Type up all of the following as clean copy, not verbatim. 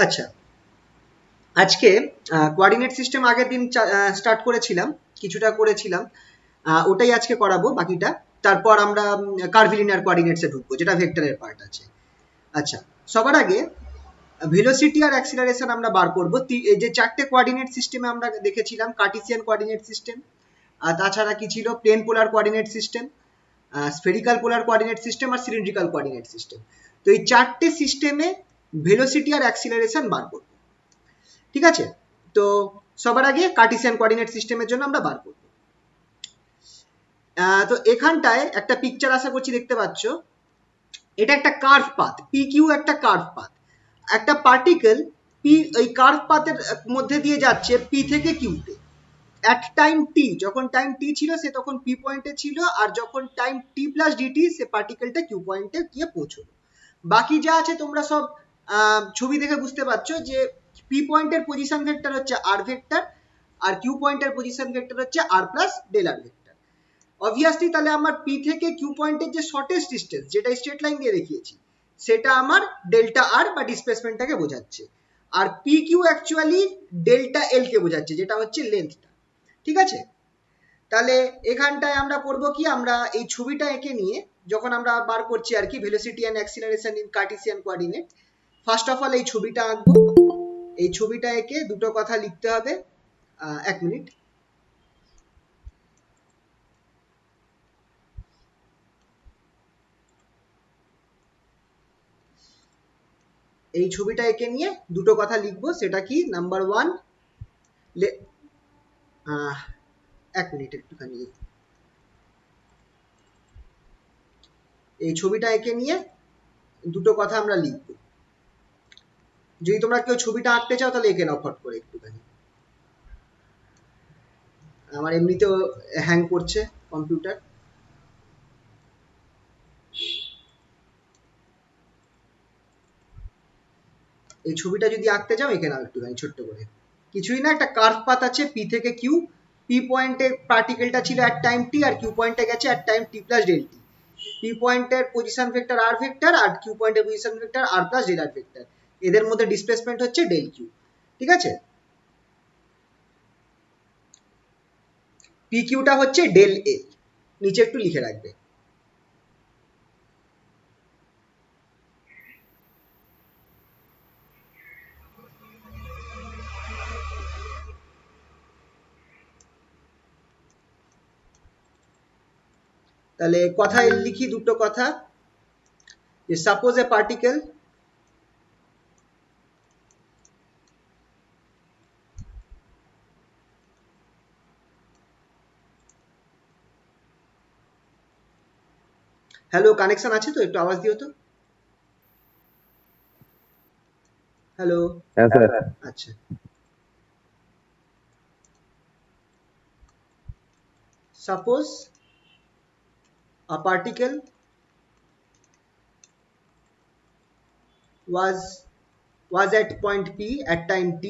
আচ্ছা, আজকে coordinate system আগের দিন স্টার্ট করেছিলাম, কিছুটা করেছিলাম, ওটাই আজকে করাবো বাকিটা। তারপর আমরা কার্ভিলিনিয়ার কোঅর্ডিনেটসে ঢুকবো, যেটা ভেক্টরের পার্ট আছে। আচ্ছা, সবার আগে ভেলোসিটি আর অ্যাক্সিলারেশন আমরা বার করবো। এই যে চারটে কোঅর্ডিনেট সিস্টেমে আমরা দেখেছিলাম, কার্টেসিয়ান কোঅর্ডিনেট সিস্টেম, আর তাছাড়া কি ছিল, plane polar coordinate system, spherical polar coordinate system আর সিলিন্ড্রিক্যাল কোঅর্ডিনেট সিস্টেম। তো এই চারটে সিস্টেমে ভেলোসিটি আর অ্যাক্সিলারেশন বার করবো, ঠিক আছে? তো সবার আগে কার্টেসিয়ান কোঅর্ডিনেট সিস্টেমের জন্য আমরা বার করবো। তো এখানটায় একটা পিকচার আশা করছি দেখতে পাচ্ছ। এটা একটা কার্ভ পাথ, পি কিউ একটা কার্ভ পাথ। একটা পার্টিকেল পি এই কার্ভ পাথের মধ্যে দিয়ে যাচ্ছে পি থেকে কিউতে। অ্যাট টাইম টি, যখন টাইম টি ছিল সে তখন পি পয়েন্টে ছিল, আর যখন টাইম টি প্লাস ডিটি সে পার্টিকেলটা কিউ পয়েন্টে গিয়ে পৌঁছলো। বাকি যা আছে তোমরা সব ছবি দেখে বুঝতে পারছো যে পি পয়েন্টের পজিশন ভেক্টর হচ্ছে আর ভেক্টর, আর কিউ পয়েন্টের পজিশন ভেক্টর হচ্ছে R plus del R vector. Obviously তাহলে আমার পি থেকে কিউ পয়েন্টের যে শর্টেস্ট ডিস্টেন্স, যেটা স্ট্রেট লাইন দিয়ে দেখিয়েছি, সেটা আমার ডেল্টা আর বা ডিসপ্লেসমেন্টটাকে বোঝাচ্ছে। আর P Q actually delta L কে বোঝাচ্ছে, যেটা হচ্ছে লেন্থটা। ঠিক আছে? তাহলে এখানটায় আমরা করব কি, আমরা এই ছবিটা এঁকে নিয়ে যখন আমরা বার করছি আর কি velocity and acceleration in Cartesian coordinate, first of all এই ছবিটা আঁকবো। এই ছবিটা এঁকে দুটো কথা লিখতে হবে। এক মিনিট। এই ছবিটা এঁকে নিয়ে দুটো কথা লিখবো, সেটা কি, নাম্বার ওয়ান, এক মিনিট একটুখানি। এই ছবিটা এঁকে নিয়ে দুটো কথা আমরা লিখবো। যদি তোমরা কেউ ছবিটা আঁকতে চাও তাহলে এঁকে নাও ফট করে একটুখানি। আমার এমনিতেও হ্যাং করছে কম্পিউটার। এই ছবিটা যদি আঁকতে চাও এঁকে নাও একটুখানি ছোট্ট করে। কিছুই না, একটা কার্ভ পাথ আছে পি থেকে কিউ। পি পয়েন্টে পার্টিকেলটা ছিল অ্যাট টাইম টি, আর কিউ পয়েন্টে গেছে at time T plus del T. P পয়েন্টের পজিশন ভেক্টর আর ভেক্টর, আর কিউ পয়েন্টের position vector R plus del R vector. এদের মধ্যে ডিসপ্লেসমেন্ট হচ্ছে ডেল কিউ। ঠিক আছে? পি কিউটা হচ্ছে ডেল এল, নিচে একটু লিখে রাখবে। তাহলে কথায় লিখি দুটো কথা, যে সাপোজ এ পার্টিকেল হ্যালো, কানেকশন আছে তো? একটু আওয়াজ দিও তো। হ্যালো। হ্যাঁ স্যার। আচ্ছা, suppose a particle was at point P at time t,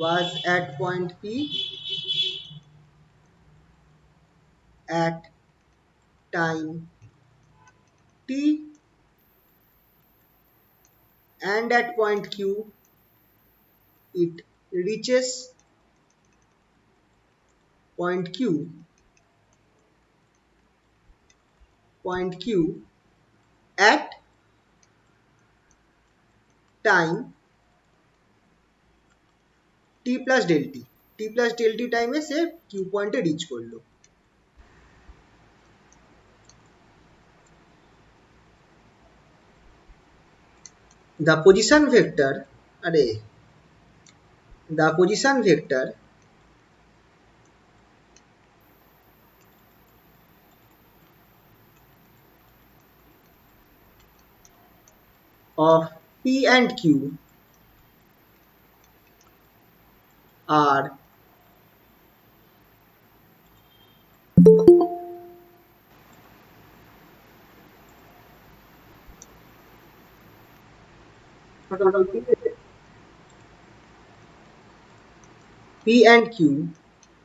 was at point P at time t, and at point Q it reaches point Q at time t plus del t টাইমে সে Q পয়েন্টে rich করলো। the position vector আরে the position vector of P and Q are P and Q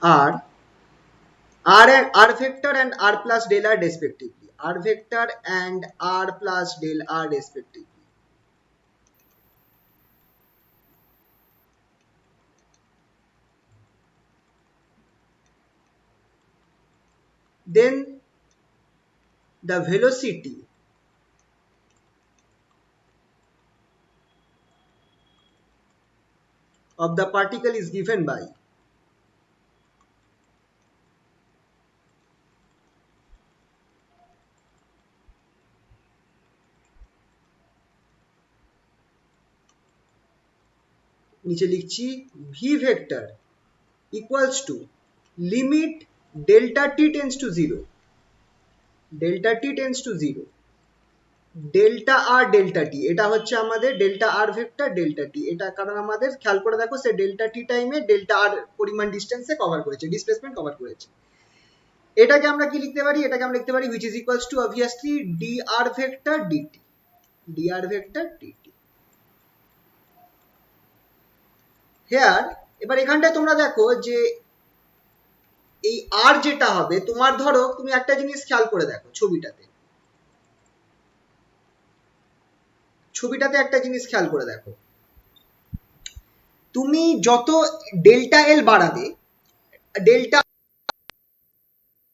are R vector and R plus del R respectively. R vector and R plus del R respectively. Then the velocity of the particle is given by নিচে লিখছি v vector equals to limit delta t tends to 0, delta t tends to 0, delta R delta T, এটা হচ্ছে আমাদের delta R vector delta T. এটা কারণ আমাদের খেয়াল করে দেখো সে ডেল্টা টি টাইমে ডেল্টা আর পরিমাণ ডিস্টেন্সে কভার করেছে, ডিসপ্লেসমেন্ট কভার করেছে। এটাকে আমরা কি লিখতে পারি? এটাকে আমরা লিখতে পারি which is equals to obviously dr vector dt, dr vector dt। here এবার এখানটায় তোমরা দেখো যে এই আর যেটা হবে তোমার, ধরো তুমি একটা জিনিস খেয়াল করে দেখো ছবিটাতে একটা জিনিস খেয়াল করে দেখো, তুমি যত ডেল্টা এল বাড়াবে, ডেল্টা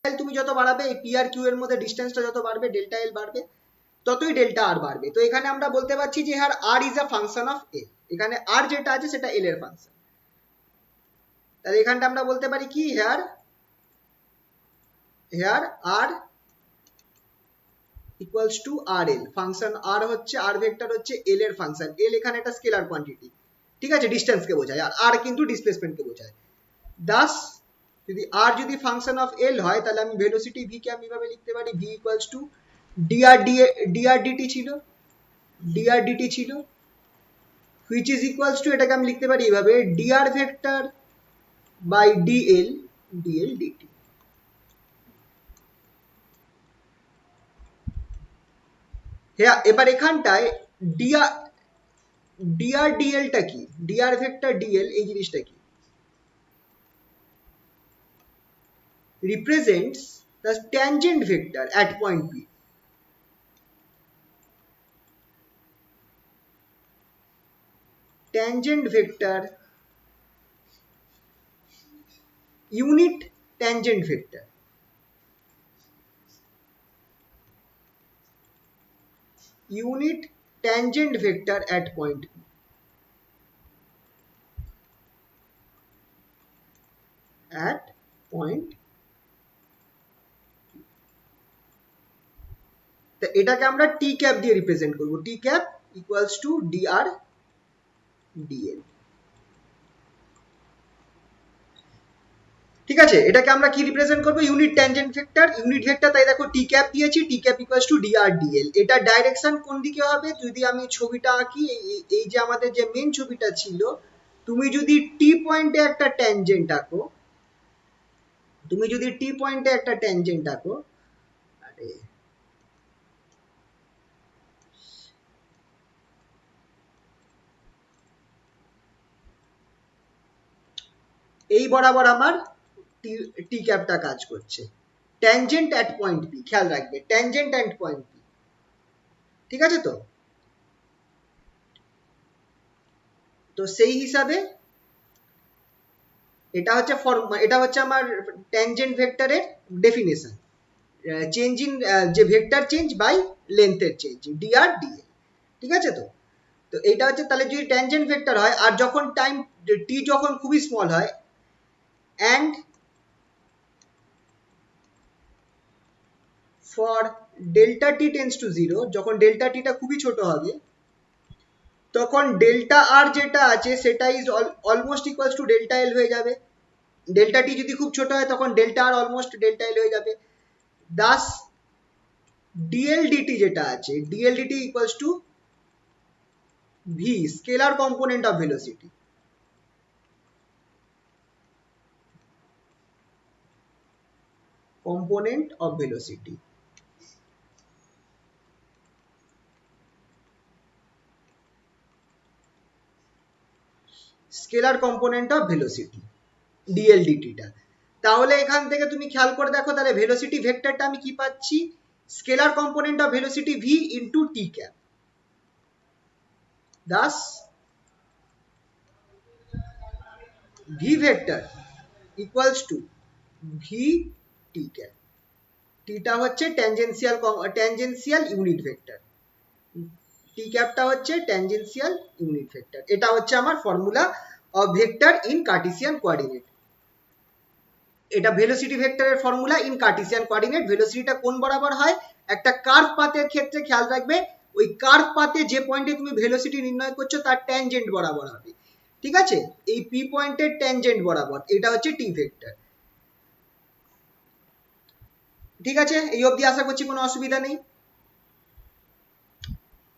এল তুমি যত বাড়াবে, এই পি আর কিউ এর মধ্যে ডিস্টেন্সটা যত বাড়বে, ডেল্টা এল বাড়বে, ততই ডেল্টা আর বাড়বে। তো এখানে আমরা বলতে পারছি যে হার আর ইজ আ ফাংশন অফ এল, এখানে আর যেটা আছে সেটা এল এর ফাংশন। তাহলে এখানটা আমরা বলতে পারি কি here R equals to R L, function R হচ্ছে, আর ভেক্টর হচ্ছে এল এর ফাংশন। এল এখানে একটা স্কেলার কোয়ান্টিটি, ঠিক আছে, ডিস্টেন্সকে বোঝায়, আর আর কিন্তু ডিসপ্লেসমেন্টকে বোঝায়। দাস যদি আর যদি ফাংশন অফ এল হয়, তাহলে আমি ভেলোসিটি ভি কে আমি এভাবে লিখতে পারি V equals to DR DT ছিল, ডিআর ডিটি ছিল, হুইচ ইজ ইকুয়ালস টু, এটাকে আমি লিখতে পারি এভাবে DR vector by DL DT. হ্যাঁ, এবার এখানটায় ডিআর ডিএলটা কি, ডিআর ভেক্টর ডিএল এই জিনিসটা কি, represents the tangent vector at point P. Tangent vector, unit tangent vector, unit tangent vector at point P, at point তো এটাকে আমরা টি ক্যাপ দিয়ে রিপ্রেজেন্ট করব, T cap equals to D R D L. ঠিক আছে, এটাকে আমরা কি রিপ্রেজেন্ট করব? Unit tangent vector, unit vector, তাই দেখো টি ক্যাপ দিয়েছি, T cap equals to D R D L. এটা ডাইরেকশন কোন দিকে হবে? যদি আমি ছবিটা আঁকি, এই যে আমাদের যে মেন ছবিটা ছিল, তুমি যদি টি পয়েন্টে একটা ট্যানজেন্ট আঁকো, তুমি যদি টি পয়েন্টে একটা ট্যানজেন্ট আঁকো, আরে এই বরাবর আমার টি ক্যাপটা কাজ করছে, ট্যানজেন্ট অ্যাট পয়েন্ট পি, খেয়াল রাখবে ট্যানজেন্ট অ্যাট পয়েন্ট পি, ঠিক আছে? তো তো সেই হিসাবে এটা হচ্ছে এটা হচ্ছে আমার ট্যানজেন্ট ভেক্টরের ডেফিনেশন, চেঞ্জ ইন যে ভেক্টর চেঞ্জ বাই লেন্থের চেঞ্জ, ডিআর ডিএল, ঠিক আছে? তো তো এটা হচ্ছে, তাহলে যদি ট্যানজেন্ট ভেক্টর হয় আর যখন টাইম টি যখন খুবই স্মল হয়, and for delta T tends to zero, যখন ডেল্টা টিটা খুবই ছোট হবে, তখন ডেল্টা আর যেটা আছে সেটা is almost equals to delta L হয়ে যাবে। ডেল্টা টি যদি খুব ছোট হয় তখন delta R almost delta L হয়ে যাবে। দাস ডিএল ডিটি যেটা আছে, D L D T equals to V, scalar component of velocity, component of velocity, scalar component of velocity। D L ডিটিটা। তাহলে এখান থেকে তুমি খেয়াল করে দেখো, তাহলে ভেলোসিটি ভেক্টরটা আমি কি পাচ্ছি, scalar component of velocity V into T cap, thus V vector equals to V T cap. টিটা হচ্ছে ট্যানজেনশিয়াল ইউনিট ভেক্টর, টি ক্যাপটা হচ্ছে ট্যানজেনশিয়াল ইউনিট ভেক্টর। এটা হচ্ছে আমার formula of vector in Cartesian coordinate. এটা ভেলোসিটি ভেক্টরের ফর্মুলা ইন কার্টেসিয়ান কোঅর্ডিনেট। ভেলোসিটিটা কোন বরাবর হয়, একটা কার্ভ পাথের ক্ষেত্রে খেয়াল রাখবে ওই কার্ভ পাথে যে পয়েন্টে তুমি ভেলোসিটি নির্ণয় করছো তার ট্যানজেন্ট বরাবর হবে, ঠিক আছে, এই পি পয়েন্টের ট্যানজেন্ট বরাবর, এটা হচ্ছে টি ভেক্টর। ঠিক আছে, এই অবধি আশা করছি কোনো অসুবিধা নেই,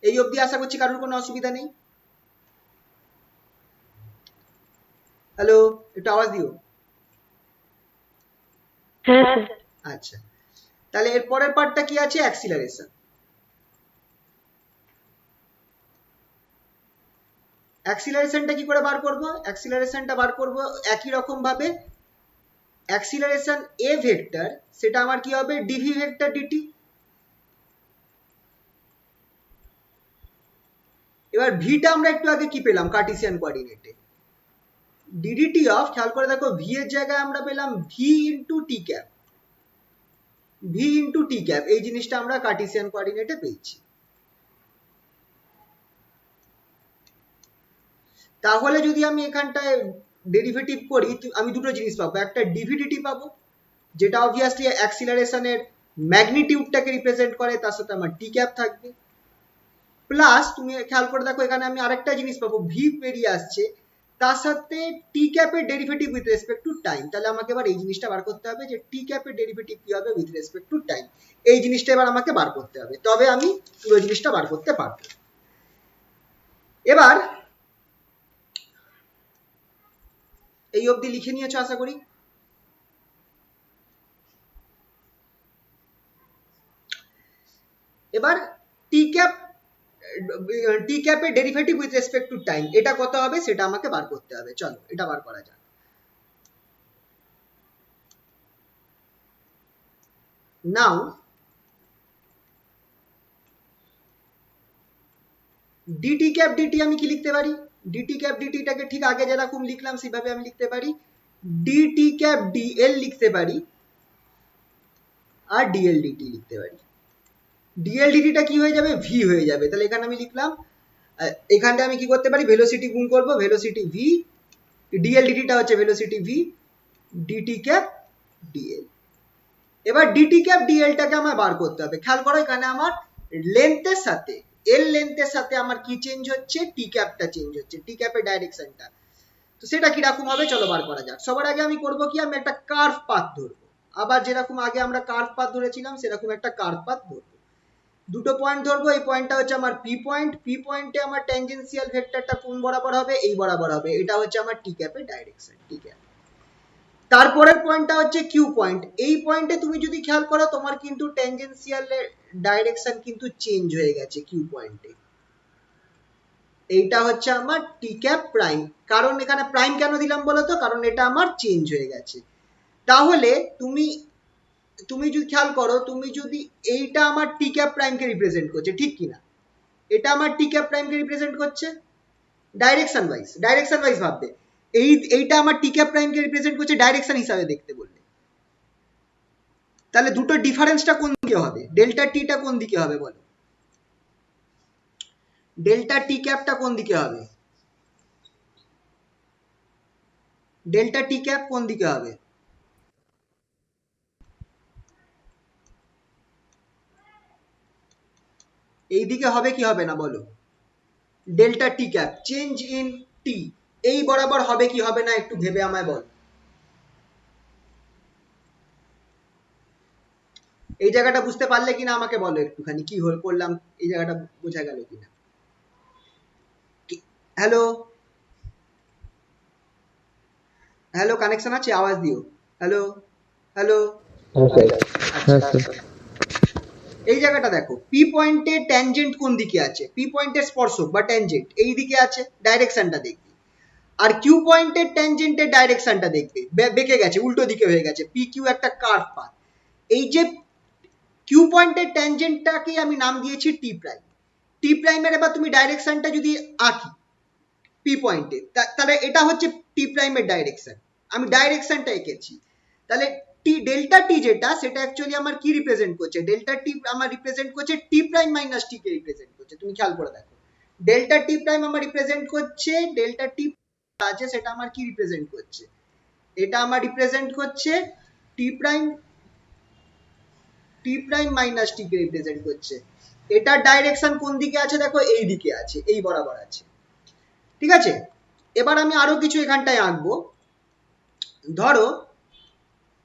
এই অবধি আশা করছি কারোর কোনো অসুবিধা নেই। হ্যালো, একটু আওয়াজ দিও। হ্যাঁ স্যার। আচ্ছা, তাহলে এর পরের পার্টটা কি আছে, অ্যাক্সিলারেশন। অ্যাক্সিলারেশনটা কি করে বার করব, অ্যাক্সিলারেশনটা বার করব একই রকম ভাবে। অ্যাক্সিলারেশন এ ভেক্টর সেটা আমার কি হবে, ডিভি ভেক্টর ডিটি। এবার ভিটা আমরা একটু আগে কি পেলাম কার্টেসিয়ান কোঅর্ডিনেটে, ডিডিটি অফ, খেয়াল করে দেখো ভি এর জায়গায় আমরা পেলাম V into T cap, V into T cap, এই জিনিসটা আমরা কার্টেসিয়ান কোঅর্ডিনেটে পেয়েছি। তাহলে যদি আমি এখানটায় ডেরিভেটিভ করি আমি দুটো জিনিস পাবো, একটা ডিভিডিটি পাবো যেটা অবভিয়াসলি অ্যাক্সিলারেশনের ম্যাগনিটিউডটাকে রিপ্রেজেন্ট করে, তার সাথে আমার টি ক্যাপ থাকবে, প্লাস তুমি খেয়াল করে দেখো এখানে আমি আরেকটা জিনিস পাবো, ভি বেরিয়ে আসছে, তার সাথে টি ক্যাপের derivative with respect to time. তাহলে আমাকে এবার এই জিনিসটা বার করতে হবে যে টি ক্যাপের ডেরিভেটিভ কি হবে উইথ রেসপেক্ট টু টাইম, এই জিনিসটা এবার আমাকে বার করতে হবে, তবে আমি পুরো জিনিসটা বার করতে পারবো। এবার এই অবধি লিখে নিয়েছো আশা করি। এবার টি ক্যাপের derivative with respect to time এটা কত হবে সেটা আমাকে বার করতে হবে, চলো এটা বার করা যাক। নাও ডিটি ক্যাপ ডিটি আমি কি লিখতে পারি, ডিটি ক্যাপ ডিটিটাকে ঠিক আগে যেরকম লিখলাম সেভাবে আমি লিখতে পারি, ডিটি ক্যাপ ডিএল লিখতে পারি, আর ডিএল ডিটি লিখতে পারি। ডিএল ডিটিটা কি হয়ে যাবে, ভি হয়ে যাবে। তাহলে এখানে আমি লিখলাম, এখানটা আমি কি করতে পারি, ভেলোসিটি গুণ করব, ভেলোসিটি ভি, ডিএল ডিটিটা হচ্ছে velocity V, DT cap DL. এবার ডিটি ক্যাপ ডিএলটাকে আমার বার করতে হবে। খেয়াল করো এখানে আমার লেন্থের সাথে, এল লেন্থের সাথে আমার কি চেঞ্জ হচ্ছে, টি ক্যাপটা চেঞ্জ হচ্ছে, টি ক্যাপের ডাইরেকশনটা। তো সেটা কিরকম হবে চলো বার করা যাক। সবার আগে আমি করব কি, আমি একটা কার্ভ পাথ ধরবো, আবার যেরকম আগে আমরা কার্ভ পাথ ধরেছিলাম সেরকম একটা কার্ভ পাথ ধরবো। দুটো পয়েন্ট ধরবো, এই পয়েন্টটা হচ্ছে আমার পি পয়েন্ট, পি পয়েন্টে আমার ট্যানজেনশিয়াল ভেক্টরটা কোন বরাবর হবে, এই বরাবর হবে, এটা হচ্ছে আমার টি ক্যাপের ডাইরেকশন, টি ক্যাপ। তারপরের পয়েন্টটা হচ্ছে কিউ পয়েন্ট, এই পয়েন্টে তুমি যদি খেয়াল করো তোমার কিন্তু ট্যানজেনশিয়ালের ডাইরেকশন কিন্তু চেঞ্জ হয়ে গেছে কিউ পয়েন্টে, এইটা হচ্ছে আমার টি ক্যাপ প্রাইম। কারণ এখানে প্রাইম কেন দিলাম বলো তো, কারণ এটা আমার চেঞ্জ হয়ে গেছে। তাহলে তুমি তুমি যদি খেয়াল করো, তুমি যদি এইটা আমার টি ক্যাপ প্রাইমকে রিপ্রেজেন্ট করছে ঠিক কিনা, এটা আমার টি ক্যাপ প্রাইমকে রিপ্রেজেন্ট করছে ডাইরেকশন ওয়াইজ ভাববে, এইটা আমার টি ক্যাপ প্রাইমকে রিপ্রেজেন্ট করছে ডাইরেকশন হিসাবে দেখতে বললে। তাহলে দুটো ডিফারেন্সটা কোন দিকে হবে, ডেল্টা টিটা কোন দিকে হবে বলো, ডেল্টা টি ক্যাপটা কোন দিকে হবে, ডেল্টা টি ক্যাপ কোন দিকে হবে, এই দিকে হবে কি হবে না বলো, delta T cap change in T এই বরাবর হবে কি হবে না একটু ভেবে আমায় বল। এই জায়গাটা বুঝতে পারলে কিনা আমাকে বলো একটুখানি, কি করলাম এই জায়গাটা বোঝা গেল কিনা। হ্যালো হ্যালো, কানেকশন আছে, আওয়াজ দিও। হ্যালো হ্যালো, এই জায়গাটা দেখো, পি পয়েন্টে ট্যানজেন্ট কোন দিকে আছে, পি পয়েন্টের স্পর্শক বা ট্যানজেন্ট এই দিকে আছে, ডাইরেকশনটা দেখবি। আর কিউ পয়েন্টের ট্যানজেন্টের ডাইরেকশনটা দেখবে বেঁকে গেছে, উল্টো দিকে হয়ে গেছে, পি কিউ একটা কার্ভ পাথ। এই যে কিউ পয়েন্টের ট্যানজেন্টটাকে আমি নাম দিয়েছি টি প্রাইম। টি প্রাইমের এবার তুমি ডাইরেকশনটা যদি আঁকি পি পয়েন্টে, তাহলে এটা হচ্ছে টি প্রাইমের ডাইরেকশন, আমি ডাইরেকশনটা এঁকেছি। তাহলে টি ডেল্টা টি যেটা, সেটা অ্যাকচুয়ালি আমার কি রিপ্রেজেন্ট করছে, ডেল্টা টি আমার রিপ্রেজেন্ট করছে টি প্রাইম মাইনাস টি কে রিপ্রেজেন্ট করছে। তুমি খেয়াল করে দেখো, ডেল্টা টি প্রাইম আমার রিপ্রেজেন্ট করছে, ডেল্টা টি আছে সেটা আমার কি রিপ্রেজেন্ট করছে, এটা আমার রিপ্রেজেন্ট করছে টি প্রাইম, টি প্রাইম মাইনাস টি কে রিপ্রেজেন্ট করছে। এটার ডাইরেকশন কোন দিকে আছে দেখো, এই দিকে আছে, এই বরাবর আছে, ঠিক আছে। এবার আমি আরো কিছু এখানটায় আঁকবো। ধরো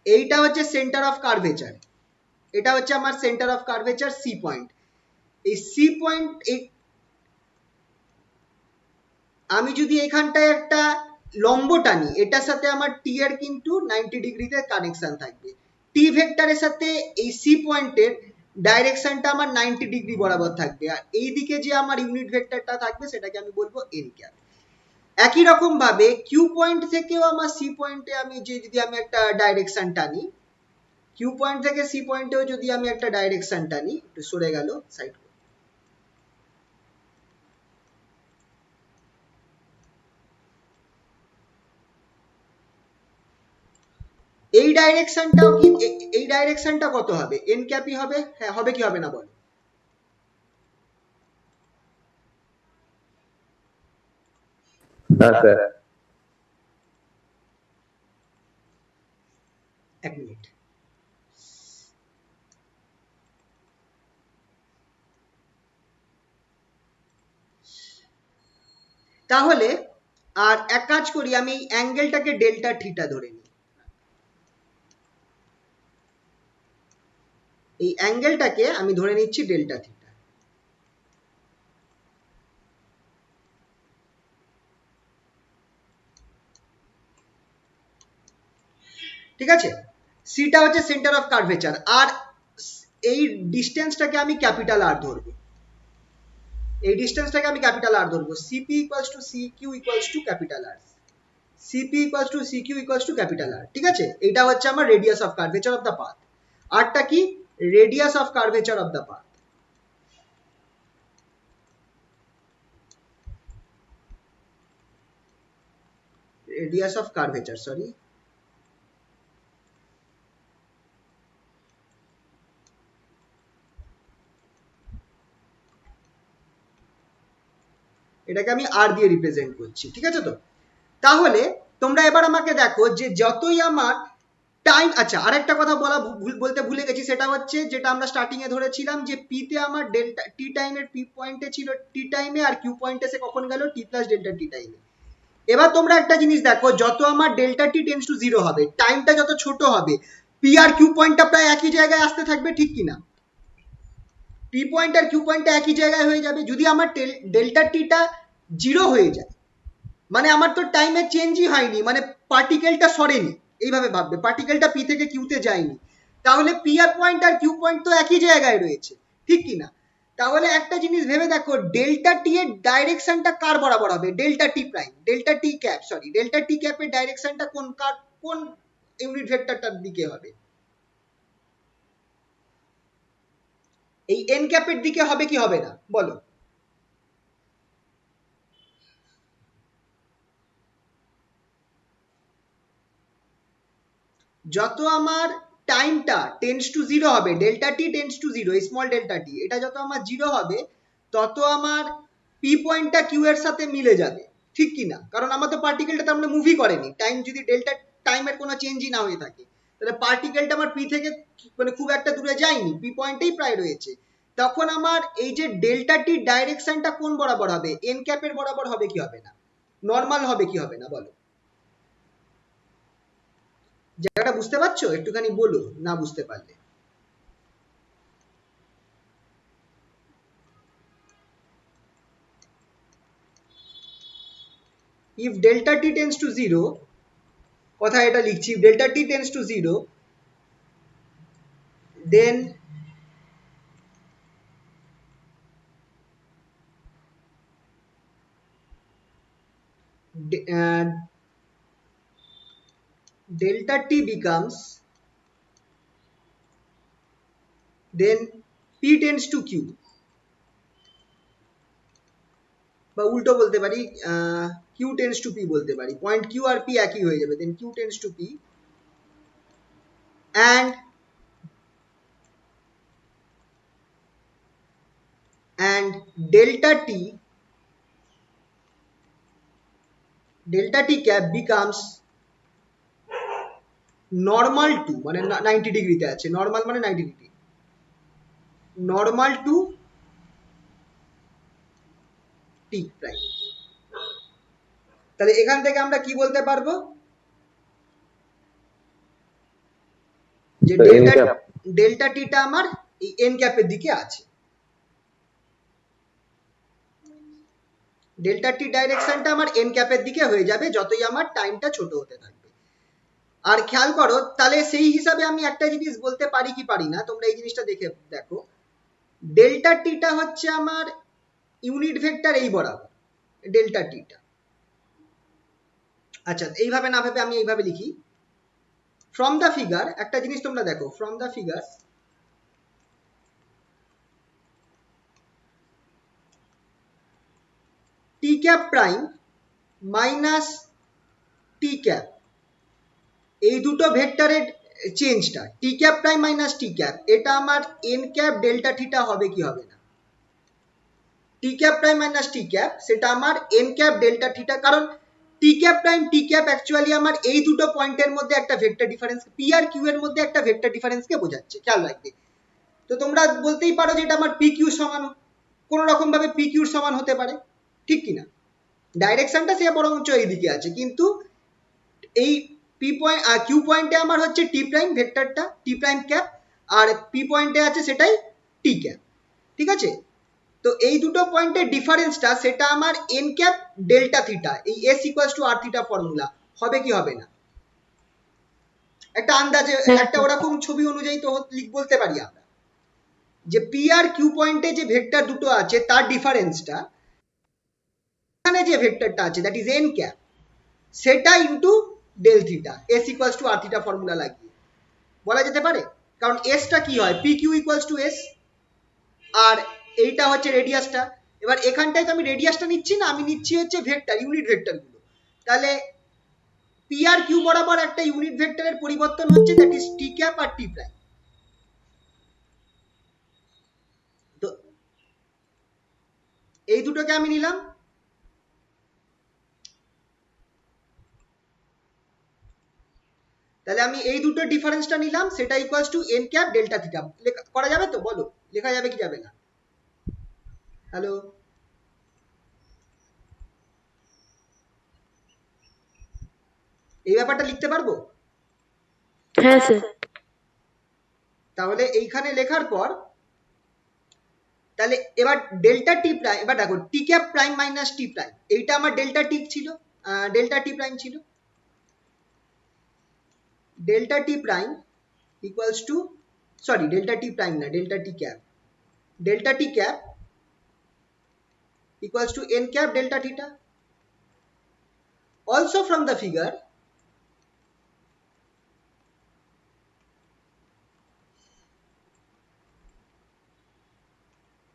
এইটা হচ্ছে সেন্টার অফ কার্ভেচার, এটা হচ্ছে আমার centre of curvature C point. এই সি পয়েন্ট, এই আমি যদি এখানটায় একটা লম্ব টানি, এটার সাথে আমার টি এর কিন্তু 90 ডিগ্রিতে কানেকশন থাকবে। টি ভেক্টরের সাথে এই সি পয়েন্টের ডাইরেকশনটা আমার 90 ডিগ্রি বরাবর থাকবে, আর এই দিকে যে আমার ইউনিট ভেক্টরটা থাকবে সেটাকে আমি বলবো এন ক্যাপ। একই রকম ভাবে কিউ পয়েন্ট থেকেও আমার সি পয়েন্টে আমি যদি আমি একটা ডাইরেকশন টানি, কিউ পয়েন্ট থেকে সি পয়েন্টেও যদি আমি একটা ডাইরেকশন টানি, একটু সরে গেল সাইড, এই ডাইরেকশনটাও কি, এই ডাইরেকশনটা কত হবে, এন ক্যাপই হবে, হ্যাঁ হবে কি হবে না বলো। হ্যাঁ স্যার। এক মিনিট, তাহলে আর এক কাজ করি, আমি এই অ্যাঙ্গেলটাকে ডেল্টা থিটা ধরে নিই, এই অ্যাঙ্গেলটাকে আমি ধরে নিচ্ছি ডেল্টা থিটা, ঠিক আছে। সিটা হচ্ছে সেন্টার অফ কার্ভেচার, আর এই ডিস্টেন্সটাকে আমি ক্যাপিটাল আর ধরবো, এই ডিস্টেন্সটাকে আমি ক্যাপিটাল আর ধরবো, CP equals to C Q equals to capital R, CP equals to C Q equals to capital R, ঠিক আছে। এটা হচ্ছে আমার radius of curvature of the path. আরটা কি, radius of curvature of the path, radius of curvature, sorry, এটাকে আমি আর দিয়ে রিপ্রেজেন্ট করছি, ঠিক আছে। তো তাহলে তোমরা এবার আমাকে দেখো যে যতই আমার টাইম, আচ্ছা আরেকটা কথা বলতে ভুলে গেছি, সেটা হচ্ছে যেটা আমরা স্টার্টিং এ ধরেছিলাম যে পি তে আমার ডেল্টা টি টাইমের পি পয়েন্টে ছিল টি টাইমে, আর কিউ পয়েন্টে সে কখন গেল টি প্লাস ডেল্টা টি টাইমে। এবার তোমরা একটা জিনিস দেখো, যত আমার delta T tends to zero হবে, টাইমটা যত ছোট হবে, পি আর কিউ পয়েন্টটা প্রায় একই জায়গায় আসতে থাকবে, ঠিক কিনা, পি পয়েন্ট আর কিউ পয়েন্টটা একই জায়গায় হয়ে যাবে। যদি আমার ডেল্টা টিটা জিরো হয়ে যায়, মানে আমার তো টাইমে চেঞ্জই হয়নি, মানে পার্টিকেলটা সরেনি, এইভাবে ভাববে, পার্টিকেলটা পি থেকে কিউতে যায়নি, তাহলে পি আর পয়েন্ট আর কিউ পয়েন্ট তো একই জায়গায় রয়েছে, ঠিক কিনা। তাহলে একটা জিনিস ভেবে দেখো, ডেল্টা টি এর ডাইরেকশনটা কার বরাবর হবে, delta T prime, delta T cap, sorry delta টি ক্যাপের ডাইরেকশনটা কোন ইউনিট ভেক্টরটার দিকে হবে, এই এন ক্যাপের দিকে হবে কি হবে না বলো। যত আমার টাইমটা টেন্স টু জিরো হবে, delta T tends to zero, small delta T, এটা যত আমার জিরো হবে, তত আমার পি পয়েন্টটা কিউ এর সাথে মিলে যাবে, ঠিক কি না, কারণ আমার তো পার্টিকেলটা তো আমরা মুভি করেনি, টাইম যদি ডেল্টা টাইমের কোনো চেঞ্জই না হয়ে থাকে, তাহলে পার্টিকেলটা আমার পি থেকে মানে খুব একটা দূরে যায়নি, পি পয়েন্টেই প্রায় রয়েছে, তখন আমার এই যে ডেল্টা টি ডাইরেকশনটা কোন বরাবর হবে, এন ক্যাপের বরাবর হবে কি হবে না, নর্মাল হবে কি হবে না বলো। জায়গাটা বুঝতে পারছো, একটুখানি বলো না বুঝতে পারলে। if delta t tends to 0, কথা এটা লিখছি, delta t tends to 0, then delta t becomes then p tends to q, বা উল্টো বলতে পারি q tends to p বলতে পারি, পয়েন্ট q আর p একই হয়ে যাবে, then q tends to p and delta t cap becomes normal to, মানে 90 ডিগ্রিতে আছে, নর্মাল মানে 90 degree, normal to t prime. তাহলে এখান থেকে আমরা কি বলতে পারবো, যে ডেল্টা টিটা আমার এই এন ক্যাপের দিকে আছে, ডেল্টা টি ডাইরেকশনটা আমার এন ক্যাপের দিকে হয়ে যাবে যতই আমার টাইমটা ছোট হতে থাকবে। আর খেয়াল করো তাহলে সেই হিসাবে আমি একটা জিনিস বলতে পারি কি পারি না, তোমরা এই জিনিসটা দেখো, ডেল্টা টিটা হচ্ছে আমার ইউনিট ভেক্টর এই বরাবর, ডেল্টা টিটা। আচ্ছা এইভাবে না ভেবে আমি এইভাবে লিখি, ফ্রম দ্য ফিগার একটা জিনিস তোমরা দেখো, from the figure T cap prime minus T cap, এই দুটো ভেক্টরের চেঞ্জটা টি ক্যাপ প্রাইম মাইনাস টি ক্যাপ, এটা আমার এন ক্যাপ ডেল্টা থিটা হবে কি হবে না, টি ক্যাপ প্রাইম মাইনাস টি ক্যাপ সেটা আমার এন ক্যাপ ডেল্টা থিটা, কারণ টি ক্যাপ প্রাইম টি ক্যাপ অ্যাকচুয়ালি আমার এই দুটো পয়েন্টের মধ্যে একটা vector difference, P R Q এর মধ্যে একটা ভেক্টর ডিফারেন্সকে বোঝাচ্ছে, খেয়াল রাখবে। তো তোমরা বলতেই পারো যে এটা আমার পি কিউ সমান, কোন রকম ভাবে পি কিউর সমান হতে পারে, ঠিক কিনা, ডাইরেকশনটা সে বরঞ্চ এইদিকে আছে, কিন্তু এই পি পয়েন্ট আর কিউ পয়েন্টে আমার হচ্ছে টি প্রাইম ভেক্টরটা টি প্রাইম ক্যাপ, আর পি পয়েন্টে আছে সেটাই টি ক্যাপ, ঠিক আছে। তো এই দুটো পয়েন্টের ডিফারেন্সটা সেটা আমার এন ক্যাপ ডেল্টা থিটা, এই S equals to R theta formula হবে কি হবে না, একটা আন্দাজে একটা ওরকম ছবি অনুযায়ী তো বলতে পারি আমরা যে পি আর কিউ পয়েন্টে যে ভেক্টর দুটো আছে তার ডিফারেন্সটা এখানে যে ভেক্টরটা আছে দ্যাট ইজ এন ক্যাপ, সেটা into del theta, S equals to R theta formula লাগিয়ে বলা যেতে পারে, কারণ এসটা কি হয় P Q equals to S, আর এইটা হচ্ছে রেডিয়াসটা। এবার এখানটায় তো আমি রেডিয়াসটা নিচ্ছি না, আমি নিচ্ছি হচ্ছে ভেক্টর, ইউনিট ভেক্টর গুলো, তাহলে পি আর কিউ বরাবর একটা ইউনিট ভেক্টরের পরিবর্তন হচ্ছে দ্যাট ইজ টি ক্যাপ আর টি প্রাইম। তো এই দুটোকে আমি নিলাম, তাহলে আমি এই দুটো ডিফারেন্সটা নিলাম, সেটা equals to N cap delta theta, করা যাবে তো বলো, লেখা যাবে কি যাবে না? হ্যালো, এই ব্যাপারটা লিখতে পারবো? হ্যাঁ স্যার। তাহলে এইখানে লেখার পর তাহলে এবার ডেল্টা টি প্রাইম, এবার দেখো T cap prime minus T prime, এইটা আমার ডেল্টা টি ছিল, ডেল্টা টি প্রাইম ছিল, delta T prime equals to, sorry delta T prime না, delta T cap, delta T cap equals to n cap delta theta. Also from the figure,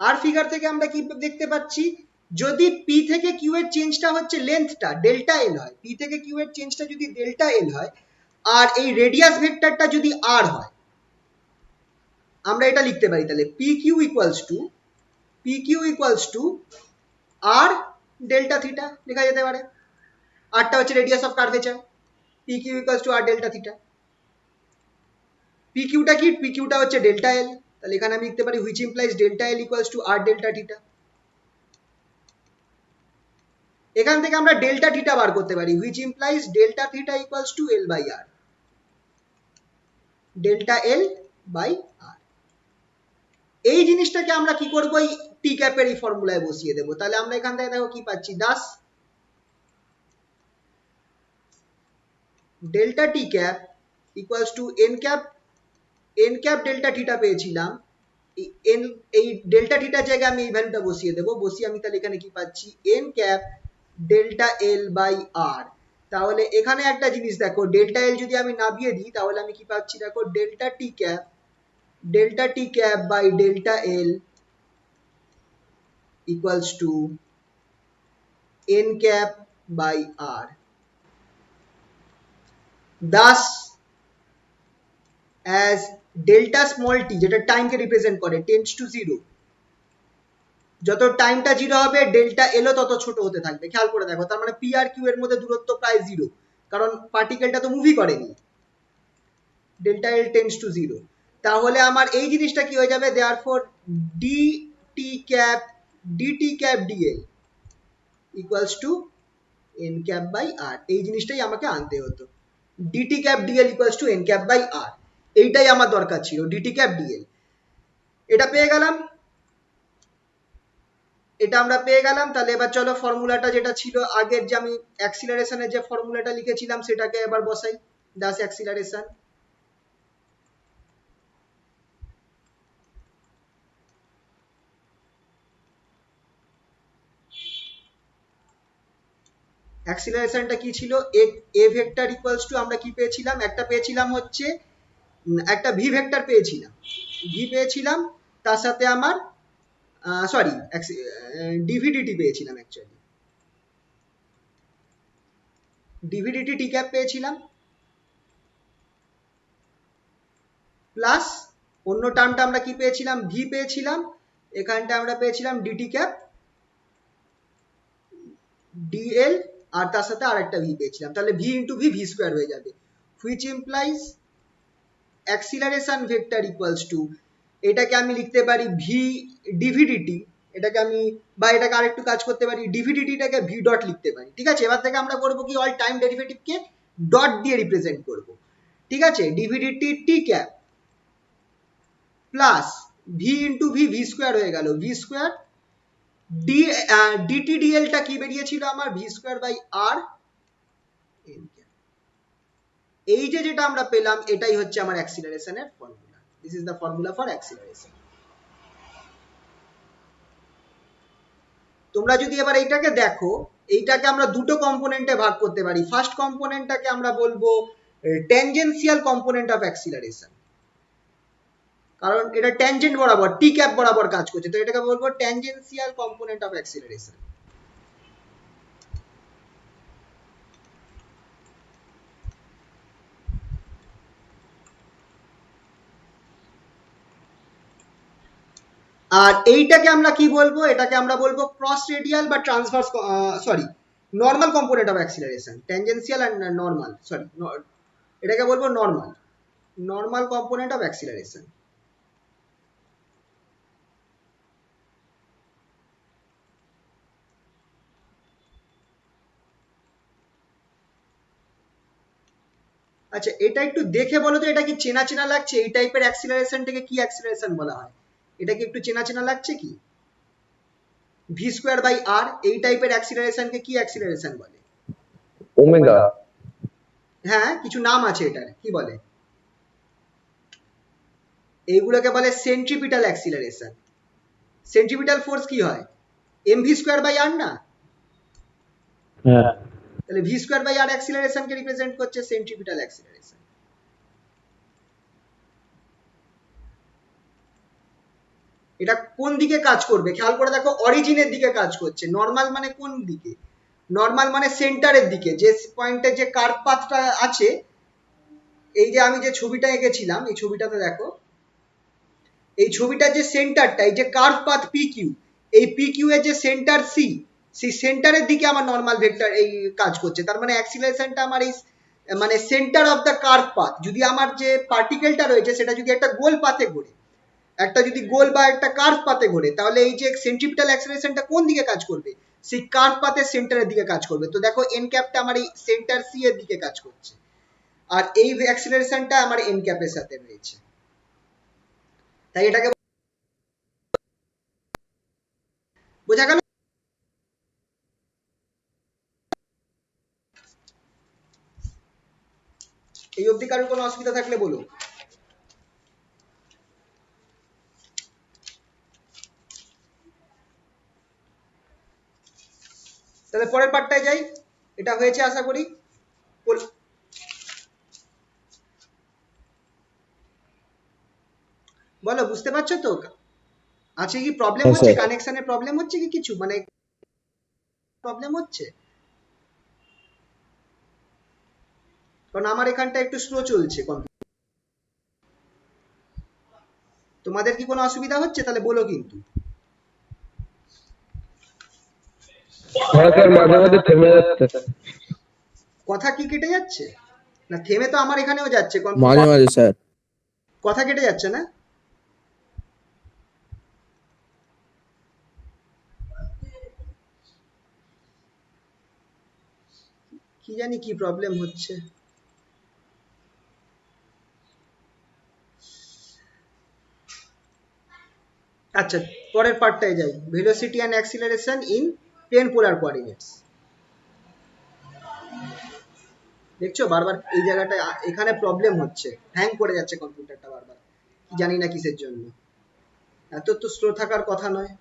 আর figure থেকে আমরা কি দেখতে পাচ্ছি, যদি পি থেকে কিউ এর চেঞ্জটা হচ্ছে লেন্থটা ডেল্টা এল হয়, পি থেকে কিউ এর চেঞ্জটা যদি ডেল্টা এল হয়, আর এই রেডিয়াস ভেক্টরটা যদি আর হয়, আমরা এটা লিখতে পারি তাহলে P Q equals to R delta theta লেখা যেতে পারে, আরটা হচ্ছে radius of curvature, P Q equals to R delta theta. P কিউটা কি, পি কিউটা হচ্ছে ডেল্টা এল, তাহলে এখানে আমি লিখতে পারি which implies delta L equals to R delta theta. এখান থেকে আমরা ডেল্টা থিটা বার করতে পারি, which implies delta theta equals to L by R, delta L by R. এই জিনিসটাকে আমরা কি করবো, এই টি ক্যাপের এই ফর্মুলায় বসিয়ে দেবো, তাহলে আমরা এখান থেকে দেখো কি পাচ্ছি, Das delta T cap equals to N cap delta theta পেয়েছিলাম, এই ডেল্টা থিটার জায়গায় আমি এই ভ্যালুটা বসিয়ে দেবো, বসিয়ে আমি তাহলে এখানে কি পাচ্ছি, N cap delta L by R. তাহলে এখানে একটা জিনিস দেখো, ডেল্টা এল যদি আমি নামিয়ে দিই তাহলে আমি কি পাচ্ছি দেখো, delta T cap by delta L equals to N cap by R. Thus as delta small T, যেটা টাইমকে রিপ্রেজেন্ট করে, টেন্ডস টু জিরো, যত টাইমটা জিরো হবে ডেল্টা এলও তত ছোট হতে থাকবে। খেয়াল করে দেখো, তার মানে পি আর কিউ এর মধ্যে দূরত্ব প্রায় জিরো, কারণ পার্টিকেলটা তো মুভি করেনি। Delta L tends to zero, তাহলে আমার এই জিনিসটা কি হয়ে যাবে, therefore D T cap D L equals to N cap by R. এই জিনিসটাই আমাকে আনতে হতো, D T cap D L equals to N cap by R. এইটাই আমার দরকার ছিল, ডিটি ক্যাপ ডিএল। এটা পেয়ে গেলাম, এটা আমরা পেয়ে গেলাম। তাহলে এবার চলো ফর্মুলাটা যেটা ছিল আগের, যে আমি অ্যাক্সিলারেশনের যে ফর্মুলাটা লিখেছিলাম সেটাকে এবার বসাই। দাস অ্যাক্সিলারেশন অ্যাক্সিলারেশনটা কি ছিল, এ ভেক্টর ইকুয়ালস টু, আমরা কি পেয়েছিলাম, একটা পেয়েছিলাম হচ্ছে একটা ভি ভেক্টর পেয়েছিলাম, ভি পেয়েছিলাম, তার সাথে আমার সরি ডিভিডিটি পেয়েছিলাম, অ্যাকচুয়ালি ডিভিডিটি টি ক্যাপ পেয়েছিলাম, প্লাস অন্য টার্মটা আমরা কি পেয়েছিলাম, ভি পেয়েছিলাম, এখানটা আমরা পেয়েছিলাম ডিটি ক্যাপ ডিএল, আর তার সাথে আরেকটা ভি পেয়েছিলাম। তাহলে V into V, V square হয়ে যাবে, which implies acceleration vector equals to, এটাকে আমি লিখতে পারি ভি ডিভিডিটি, এটাকে আমি, বা এটাকে আরেকটু কাজ করতে পারি, ডিভিডিটিটাকে ভি ডট লিখতে পারি। ঠিক আছে, এবার থেকে আমরা করবো কি, অল টাইম ডেরিভেটিভকে ডট দিয়ে রিপ্রেজেন্ট করব। ঠিক আছে, D V D T T cap plus V into V, V square হয়ে গেল, ভি স্কোয়ার ডিটি ডিএলটা কি বেরিয়েছিল আমার, ভি স্কোয়ার বাই আর। এই যে যেটা আমরা পেলাম এটাই হচ্ছে আমার অ্যাক্সিলারেশনের formula. This is the formula for অ্যাক্সিলারেশন। তোমরা যদি এবার এইটাকে দেখো, এইটাকে আমরা দুটো কম্পোনেন্টে ভাগ করতে পারি। ফার্স্ট কম্পোনেন্টটাকে আমরা বলবো ট্যানজেনশিয়াল কম্পোনেন্ট অফ অ্যাক্সিলারেশন, কারণ এটা ট্যানজেন্ট বরাবর, টি ক্যাপ বরাবর কাজ করছে, তো এটাকে বলবো ট্যানজেনশিয়াল কম্পোনেন্ট অফ অ্যাক্সিলারেশন। আর এইটাকে আমরা কি বলবো, এটাকে আমরা বলবো ক্রস রেডিয়াল বা transverse, sorry normal component of acceleration, tangential and normal, sorry এটাকে বলবো নর্মাল কম্পোনেন্ট অফ অ্যাক্সিলারেশন। আচ্ছা, এটা একটু দেখে বলো তো, এটা কি চেনা চেনা লাগছে, এই টাইপের অ্যাক্সিলারেশনটাকে কি অ্যাক্সিলারেশন বলা হয়, এটা কি একটু চেনা চেনা লাগছে কি, ভি স্কোয়ার বাই আর, এই টাইপের অ্যাক্সিলারেশনকে কি অ্যাক্সিলারেশন বলে? ওমেগা। হ্যাঁ, কিছু নাম আছে এটার, কি বলে? এইগুলোকে বলে সেন্ট্রিপিটাল অ্যাক্সিলারেশন। সেন্ট্রিপিটাল ফোর্স কি হয়, M V square by R না? হ্যাঁ, তাহলে ভি স্কোয়ার বাই আর অ্যাক্সিলারেশনকে রিপ্রেজেন্ট করছে সেন্ট্রিপিটাল অ্যাক্সিলারেশন। এটা কোন দিকে কাজ করবে খেয়াল করে দেখো, অরিজিনের দিকে কাজ করছে। নর্মাল মানে কোন দিকে, নর্মাল মানে সেন্টারের দিকে, যে পয়েন্টে যে কার্ভ পাথটা আছে, এই যে আমি যে ছবিটা এঁকেছিলাম এই ছবিটাতে দেখো, এই ছবিটার যে সেন্টারটা, এই যে কার্ভ পাথ পি কিউ, এই পি কিউ এর যে সেন্টার সি, সেই সেন্টারের দিকে আমার নর্মাল ভেক্টর এই কাজ করছে। তার মানে অ্যাক্সিলারেশনটা আমার এই মানে centre of the curve path, যদি আমার যে পার্টিকেলটা রয়েছে সেটা যদি একটা গোল পাথে ঘোরে, একটা যদি গোল বা একটা কার্ভ পাথে ঘোরে, তাহলে এই যে সেন্ট্রিপিটাল অ্যাক্সিলারেশনটা কোন দিকে কাজ করবে, সেই কার্ভ পাথের সেন্টারের দিকে কাজ করবে। তো দেখো এন ক্যাপটা আমার এই সেন্টার সি এর দিকে কাজ করছে, আর এই অ্যাক্সিলারেশনটা আমার এন ক্যাপের সাথে রয়েছে। তাই এটাকে বোঝা গেল? এই অবধি কারোর কোনো অসুবিধা থাকলে বলো। তাহলে তাহলে পরের পার্টটায় যাই। এটা হয়েছে আশা করি। বলো, বুঝতে পারছো তো? আছে কি প্রবলেম হ্যাঁ হচ্ছে? স্যার। কানেকশনের প্রবলেম হচ্ছে কি কিছু, মানে প্রবলেম হচ্ছে? কারণ আমার এখানটা একটু স্লো চলছে কম্পিউটার। তোমাদের কি কোনো অসুবিধা হচ্ছে? তাহলে বলো কিন্তু। হ্যাঁ স্যার, মাঝে মাঝে থেমে যাচ্ছে। কথা কি কেটে যাচ্ছে? না, থেমে তো আমার এখানেও যাচ্ছে মাঝে মাঝে স্যার। কথা কেটে যাচ্ছে না? কি জানি কি প্রবলেম হচ্ছে। আচ্ছা, পরের পার্টটায় যাই। Velocity and acceleration in plane polar coordinates. দেখছো বারবার এই জায়গাটায় এখানে প্রবলেম হচ্ছে, হ্যাং করে যাচ্ছে কম্পিউটারটা বারবার, কি জানি না কিসের জন্য। এত তো স্লো থাকার কথা নয়।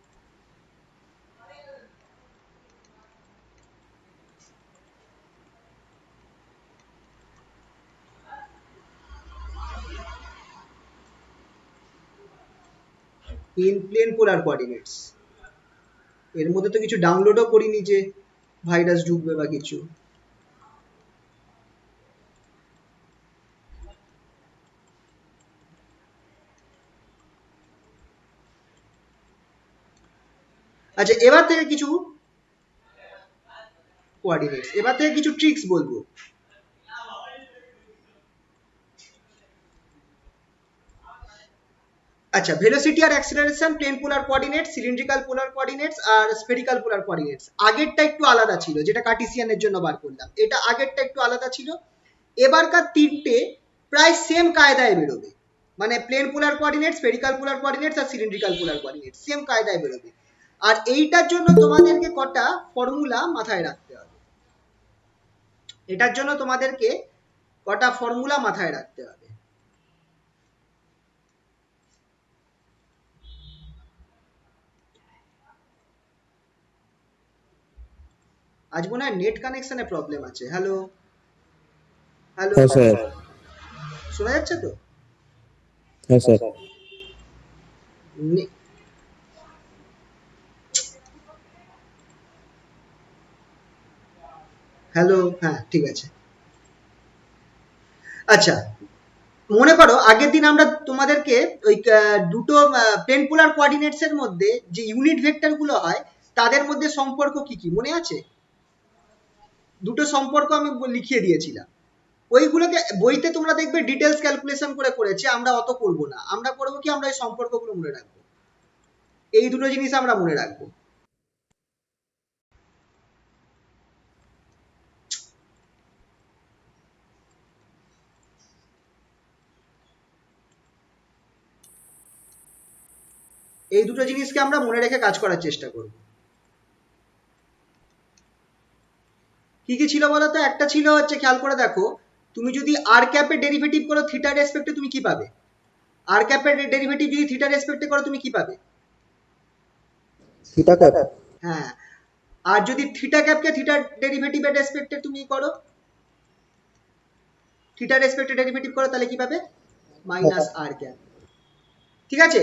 ইন প্লেন পোলার কোঅর্ডিনেটস, এর মধ্যে তো কিছু ডাউনলোডও করিনি যে ভাইরাস ঢুকবে বা কিছু। আচ্ছা, এবার থেকে কিছু কোঅর্ডিনেটস, এবার থেকে কিছু ট্রিক্স বলবো। আচ্ছা, ভেলোসিটি আর acceleration, plane polar coordinates, cylindrical পোলার কোঅর্ডিনেটস আর স্ফেরিক্যাল পোলার কোঅর্ডিনেটস। আগেরটা একটু আলাদা ছিল, যেটা কার্টেসিয়ানের জন্য বার করলাম, এটা আগেরটা একটু আলাদা ছিল। এবারকার তিনটে প্রায় সেম কায়দায় বেরোবে, মানে plane polar coordinates, spherical polar coordinates আর সিলিন্ড্রিক্যাল পোলার কোঅর্ডিনেটস সেম কায়দায় বেরোবে। আর এইটার জন্য তোমাদেরকে কটা ফর্মুলা মাথায় রাখতে হবে। এটার জন্য তোমাদেরকে কটা ফর্মুলা মাথায় রাখতে হবে। আজ মনে হয় নেট কানেকশনে প্রবলেম আছে। হ্যালো, হ্যালো, হ্যাঁ স্যার। শোনা যাচ্ছে তো? হ্যাঁ স্যার। নে- হ্যালো, হ্যাঁ ঠিক আছে। আচ্ছা, মনে করো আগের দিন আমরা তোমাদেরকে ওই দুটো প্লেন পোলার কোঅর্ডিনেটস এর মধ্যে যে ইউনিট ভেক্টর গুলো হয় তাদের মধ্যে সম্পর্ক কি কি মনে আছে? দুটো সম্পর্ক আমি লিখিয়ে দিয়েছিলাম। ওইগুলোকে বইতে তোমরা দেখবে ডিটেলস ক্যালকুলেশন করে করেছে, আমরা অত করব না। আমরা করবো কি, আমরা এই সম্পর্কগুলো মনে রাখবো। এই দুটো জিনিস আমরা মনে রাখবো। এই দুটো জিনিসকে আমরা মনে রেখে কাজ করার চেষ্টা করব। কি কি ছিল বলো তো? একটা ছিল হচ্ছে, খেয়াল করে দেখো, তুমি যদি আর ক্যাপের ডেরিভেটিভ করো থিটার রেসপেক্টে, তুমি কি পাবে? আর ক্যাপের ডেরিভেটিভ যদি থিটার রেসপেক্টে করো, তুমি কি পাবে? Theta cap. হ্যাঁ। আর যদি থিটা ক্যাপকে থিটার ডেরিভেটিভের রেসপেক্টে তুমি করো, থিটার রেসপেক্টে ডেরিভেটিভ করো, তাহলে কি পাবে? Minus r cap. ঠিক আছে?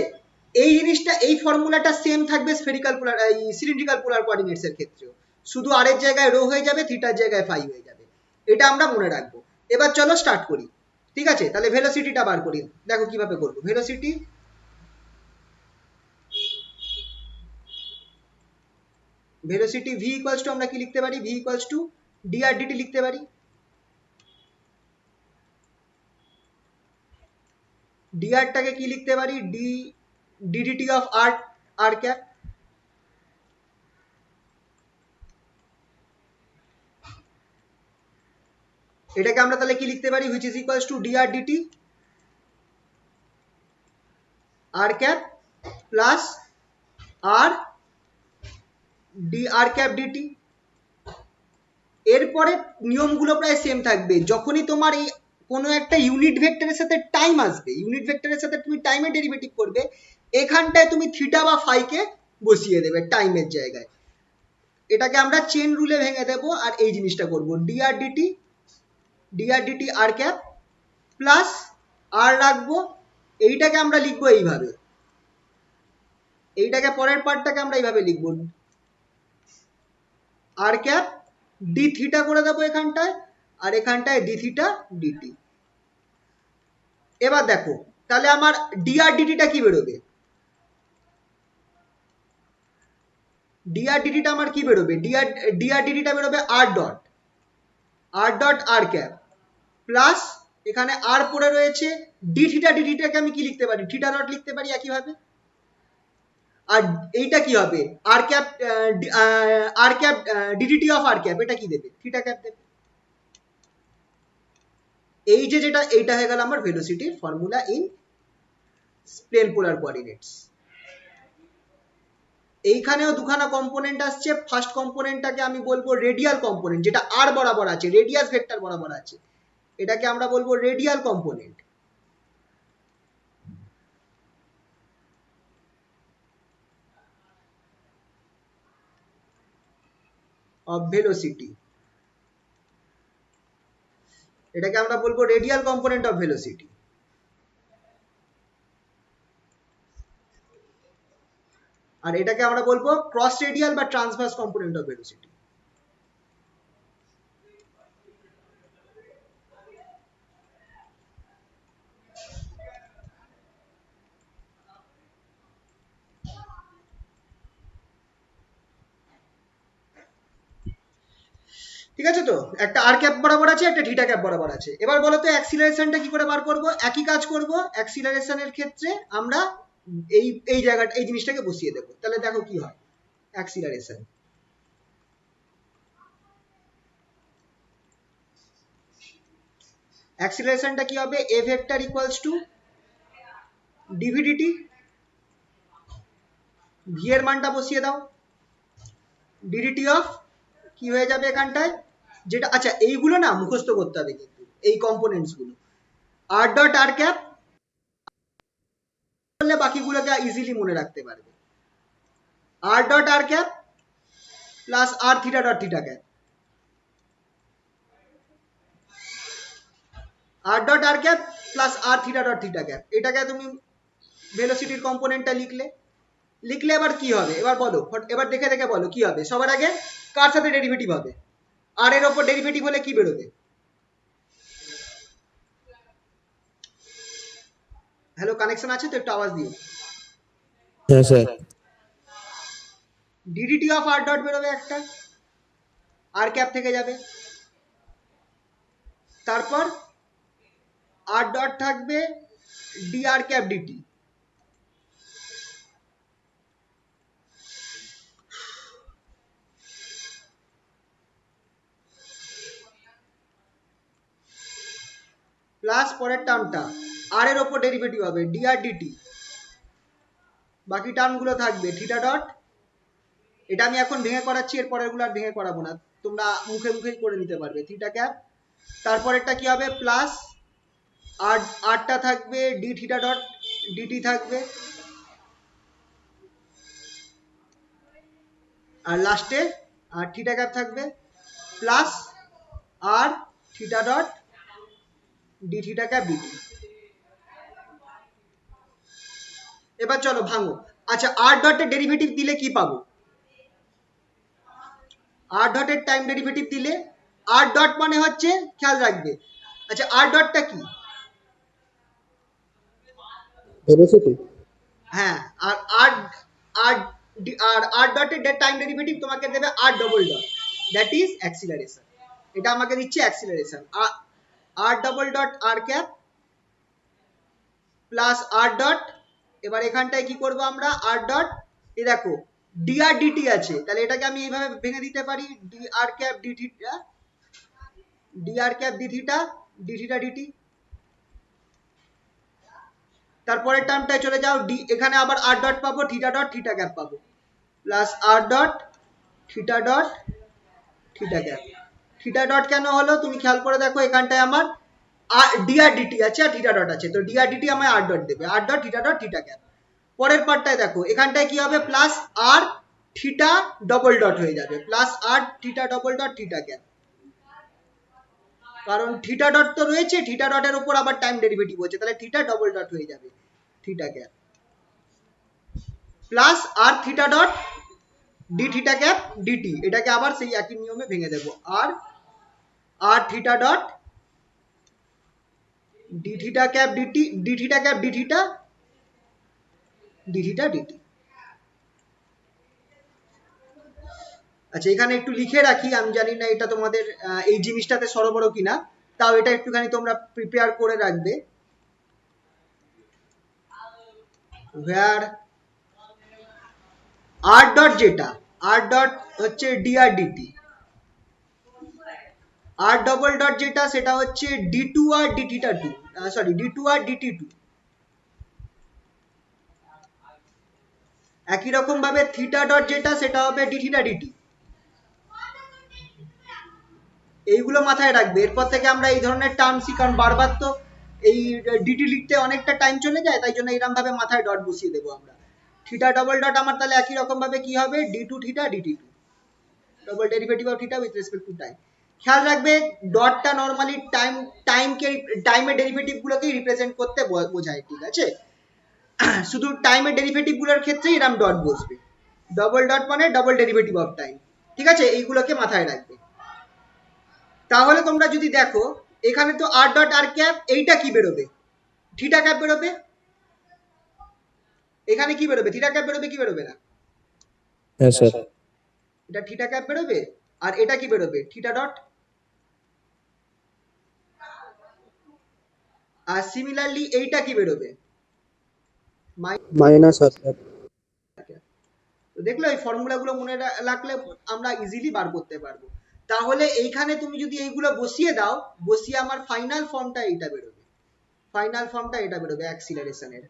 এই জিনিসটা, এই ফর্মুলাটা সেম থাকবে স্ফেরিক্যাল পোলার, এই সিলিন্ড্রিক্যাল পোলার কোঅর্ডিনেটস এর ক্ষেত্রেও। শুধু আর এর জায়গায় রো হয়ে যাবে, থিটার জায়গায় ফাই হয়ে যাবে। এটা আমরা মনে রাখবো। এবার চলো স্টার্ট করি। ঠিক আছে, তাহলে ভেলোসিটিটা বার করি। দেখো কিভাবে করবো। Velocity, velocity v equals to আমরা কি লিখতে পারি? V equals to d r dt লিখতে পারি। ডি আরটাকে কি লিখতে পারি? D d dt of r, r cap. এটাকে আমরা তাহলে কি লিখতে পারি? Which is equals to d r dt r cap plus r d R cap dt. এরপরে নিয়মগুলো প্রায় সেম থাকবে। যখনই তোমার এই কোনো একটা ইউনিট ভেক্টরের সাথে টাইম আসবে, ইউনিট ভেক্টরের সাথে তুমি টাইমের ডেরিভেটিভ করবে, এখানটায় তুমি থিটা বা ফাইকে বসিয়ে দেবে টাইমের জায়গায়। এটাকে আমরা চেন রুলে ভেঙে দেব আর এই জিনিসটা করব ডিআরডিটি আর ক্যাপ প্লাস আর রাখবো, এইটাকে আমরা লিখবো এইভাবে, এইটাকে পরের পার্টটাকে আমরা এইভাবে লিখবো আর ক্যাপ ডি থিটা করে দেবো এখানটায়, আর এখানটায় ডি থিটা ডিটি। এবার দেখো তাহলে আমার ডিআরডিটিটা কি বেরোবে, ডিআরডিটিটা আমার কি বেরোবে, ডিআরডিটিটা বেরোবে আর ডট আর ক্যাপ প্লাস এখানে আর পড়ে রয়েছে ডি থিটা, ডিটিটাকে আমি কি লিখতে পারি, থিটা ডট লিখতে পারি একইভাবে। আর এইটা কি হবে R cap D D T of R cap, এটা কি দেবে, থিটা ক্যাপ দেবে। এই যে যেটা এইটা হয়ে গেল আমার ভেলোসিটির formula in plane polar coordinates. এইখানেও দুখানা কম্পোনেন্ট আসছে, ফার্স্ট কম্পোনেন্টটাকে আমি বলবো রেডিয়াল কম্পোনেন্ট, যেটা আর বরাবর আছে, রেডিয়াস ভেক্টর বরাবর আছে, এটাকে আমরা বলবো রেডিয়াল কম্পোনেন্ট অফ ভেলোসিটি, এটাকে আমরা বলবো রেডিয়াল কম্পোনেন্ট অফ ভেলোসিটি। আর এটাকে আমরা বলবো ক্রস রেডিয়াল বা ট্রান্সভার্স কম্পোনেন্ট অফ ভেলোসিটি। ঠিক আছে, তো একটা আর ক্যাপ বরাবর আছে, একটা থিটা ক্যাপ বরাবর আছে। এবার বলো তো অ্যাক্সিলারেশনটা কি করে বার করব, একই কাজ করব, অ্যাক্সিলারেশনের ক্ষেত্রে আমরা এই এই জায়গাটা এই জিনিসটাকে বসিয়ে দেবো, তাহলে দেখো কি হয়। অ্যাক্সিলারেশন অ্যাক্সিলারেশনটা কি হবে, A vector equals to D V D T, V এর মানটা বসিয়ে দাও, ডিডিটি অফ কি হয়ে যাবে এখানটায়, যেটা আচ্ছা এইগুলো না মুখস্থ করতে হবে কিন্তু, এই কম্পোনেন্টস গুলো আর ডট আর ক্যাপ করলে বাকিগুলোকে ইজিলি মনে রাখতে পারবে, আর ডট আর ক্যাপ প্লাস আর থিটা ডট থিটা ক্যাপ, আর ডট আর ক্যাপ প্লাস আর থিটা ডট থিটা ক্যাপ, এটাকে তুমি ভেলোসিটির কম্পোনেন্টটা লিখলে। লিখলে এবার কি হবে, এবার বলো, এবার দেখে দেখে বলো কি হবে। সবার আগে কার সাথে ডেরিভেটিভ হবে, আর এর ওপর ডেরিভেটিভ হলে কি বেরোবে, হ্যালো কানেকশন আছে তো, একটু আওয়াজ দিও। হ্যাঁ sir. D dt of r dot বেরোবে একটা, আর ক্যাপ থেকে যাবে, তারপর আর ডট থাকবে ডি আর ক্যাপ ডিটি, প্লাস পরের টার্মটা আর এর ওপর ডেরিভেটিভ হবে ডি আর ডিটি, বাকি টার্মগুলো থাকবে থিটা ডট, এটা আমি এখন ভেঙে করাচ্ছি, এর পরেরগুলো আর ভেঙে করাবো না, তোমরা মুখে মুখেই করে নিতে পারবে, থিটা ক্যাপ, তারপরেরটা কি হবে প্লাস আর আরটা থাকবে ডি থিটা ডট ডিটি থাকবে, আর লাস্টে আর থিটা ক্যাপ থাকবে প্লাস আর theta dot D theta cap D T. এবার চলো ভাঙো। আচ্ছা আর ডটের ডেরিভেটিভ দিলে কি পাবো, আর ডটের টাইম ডেরিভেটিভ দিলে, আর ডট মানে হচ্ছে খেয়াল রাখবে, আচ্ছা আর ডটটা কি, ভেলোসিটি। হ্যাঁ, আর আর আর আর আর ডটের টাইম ডেরিভেটিভ তোমাকে দেবে R double dot, that is acceleration, এটা আমাকে দিচ্ছে অ্যাক্সিলারেশন, আর ডবল ডট আর ক্যাপ প্লাস আর ডট, এবার এখানটায় কি করব আমরা, আর ডট এই দেখো ডি আর ডিটি আছে, তাহলে এটাকে আমি এইভাবে ভেঙে দিতে পারি, ডি আর ক্যাপ ডি থিটা, ডি আর cap D theta, D theta D T. তারপরের টার্মটায় চলে যাও, ডি এখানে আবার আর ডট পাবো, থিটা ডট থিটা ক্যাপ পাবো, plus R dot theta dot theta cap. Theta dot কেন হলো তুমি খেয়াল করে দেখো, এখানটায় আমার ডি আর ডিটি আছে আর থিটা ডট আছে, তো ডি আর ডিটি আমায় আর ডট দেবে, আর ডট থিটা ক্যাপ। পরের পার্টটায় দেখো এখানটায় কি হবে, প্লাস আর থিটা ডবল ডট হয়ে যাবে, প্লাস আর theta double dot theta cap, কারণ থিটা ডট তো রয়েছে, থিটা ডটের উপর আবার টাইম ডেরিভেটিভ হচ্ছে, তাহলে থিটা ডবল ডট হয়ে যাবে থিটা ক্যাপ, প্লাস আর theta dot D theta cap DT, এটাকে আবার সেই একই নিয়মে ভেঙে দেবো, আর R theta dot D theta cap D T, D theta cap D theta, D theta D T. আচ্ছা, এখানে একটু লিখে রাখি, আমি জানি না এটা তোমাদের এই জিনিসটাতে সরবরাহ কিনা, তাও এটা একটুখানি তোমরা প্রিপেয়ার করে রাখবে। where r ডট যেটা, r ডট হচ্ছে dr dt, r double dot যেটা সেটা হচ্ছে d2 আর d থিটা 2, সরি d2 আর dt2। একই রকম ভাবে থিটা ডট যেটা সেটা হবে d থিটা dt। এইগুলো মাথায় রাখবে, এরপর থেকে আমরা এই ধরনের টার্মসই, কারণ বারবার তো এই ডিটি লিখতে অনেকটা টাইম চলে যায়, তাই জন্য এরকম ভাবে মাথায় ডট বসিয়ে দেবো আমরা। থিটা ডবল ডট আমার তাহলে একই রকম ভাবে কি হবে, d two theta dt two, double derivative of theta with respect to time. খেয়াল রাখবে ডটটা নর্মালি টাইমের ডেরিভেটিভ গুলোকেই রিপ্রেজেন্ট করতে বোঝায়, ঠিক আছে? শুধু টাইমের ডেরিভেটিভ গুলোর ক্ষেত্রেই এরকম ডট বসবে, ডবল ডট মানে ডবল ডেরিভেটিভ অফ টাইম, ঠিক আছে? এইগুলোকে মাথায় রাখবে। তাহলে তোমরা যদি দেখো এখানে তো আর ডট আর ক্যাপ, এইটা কি বেরোবে, থিটা ক্যাপ বেরোবে, এখানে কি বেরোবে, থিটা ক্যাপ বেরোবে, কি বেরোবে না? হ্যাঁ স্যার। এটা থিটা ক্যাপ বেরোবে, আর এটা কি বেরোবে, থিটা ডট। আর সিমিলারলি এইটা কি বেরোবে, মাইনাস আর ক্যাপ। তো দেখলে এই ফর্মুলাগুলো মনে রাখলে আমরা ইজিলি বার করতে পারবো। তাহলে এইখানে তুমি যদি এইগুলো বসিয়ে দাও, বসিয়ে আমার ফাইনাল ফর্মটা এইটা বেরোবে, ফাইনাল ফর্মটা এটা বেরোবে অ্যাক্সিলারেশনের,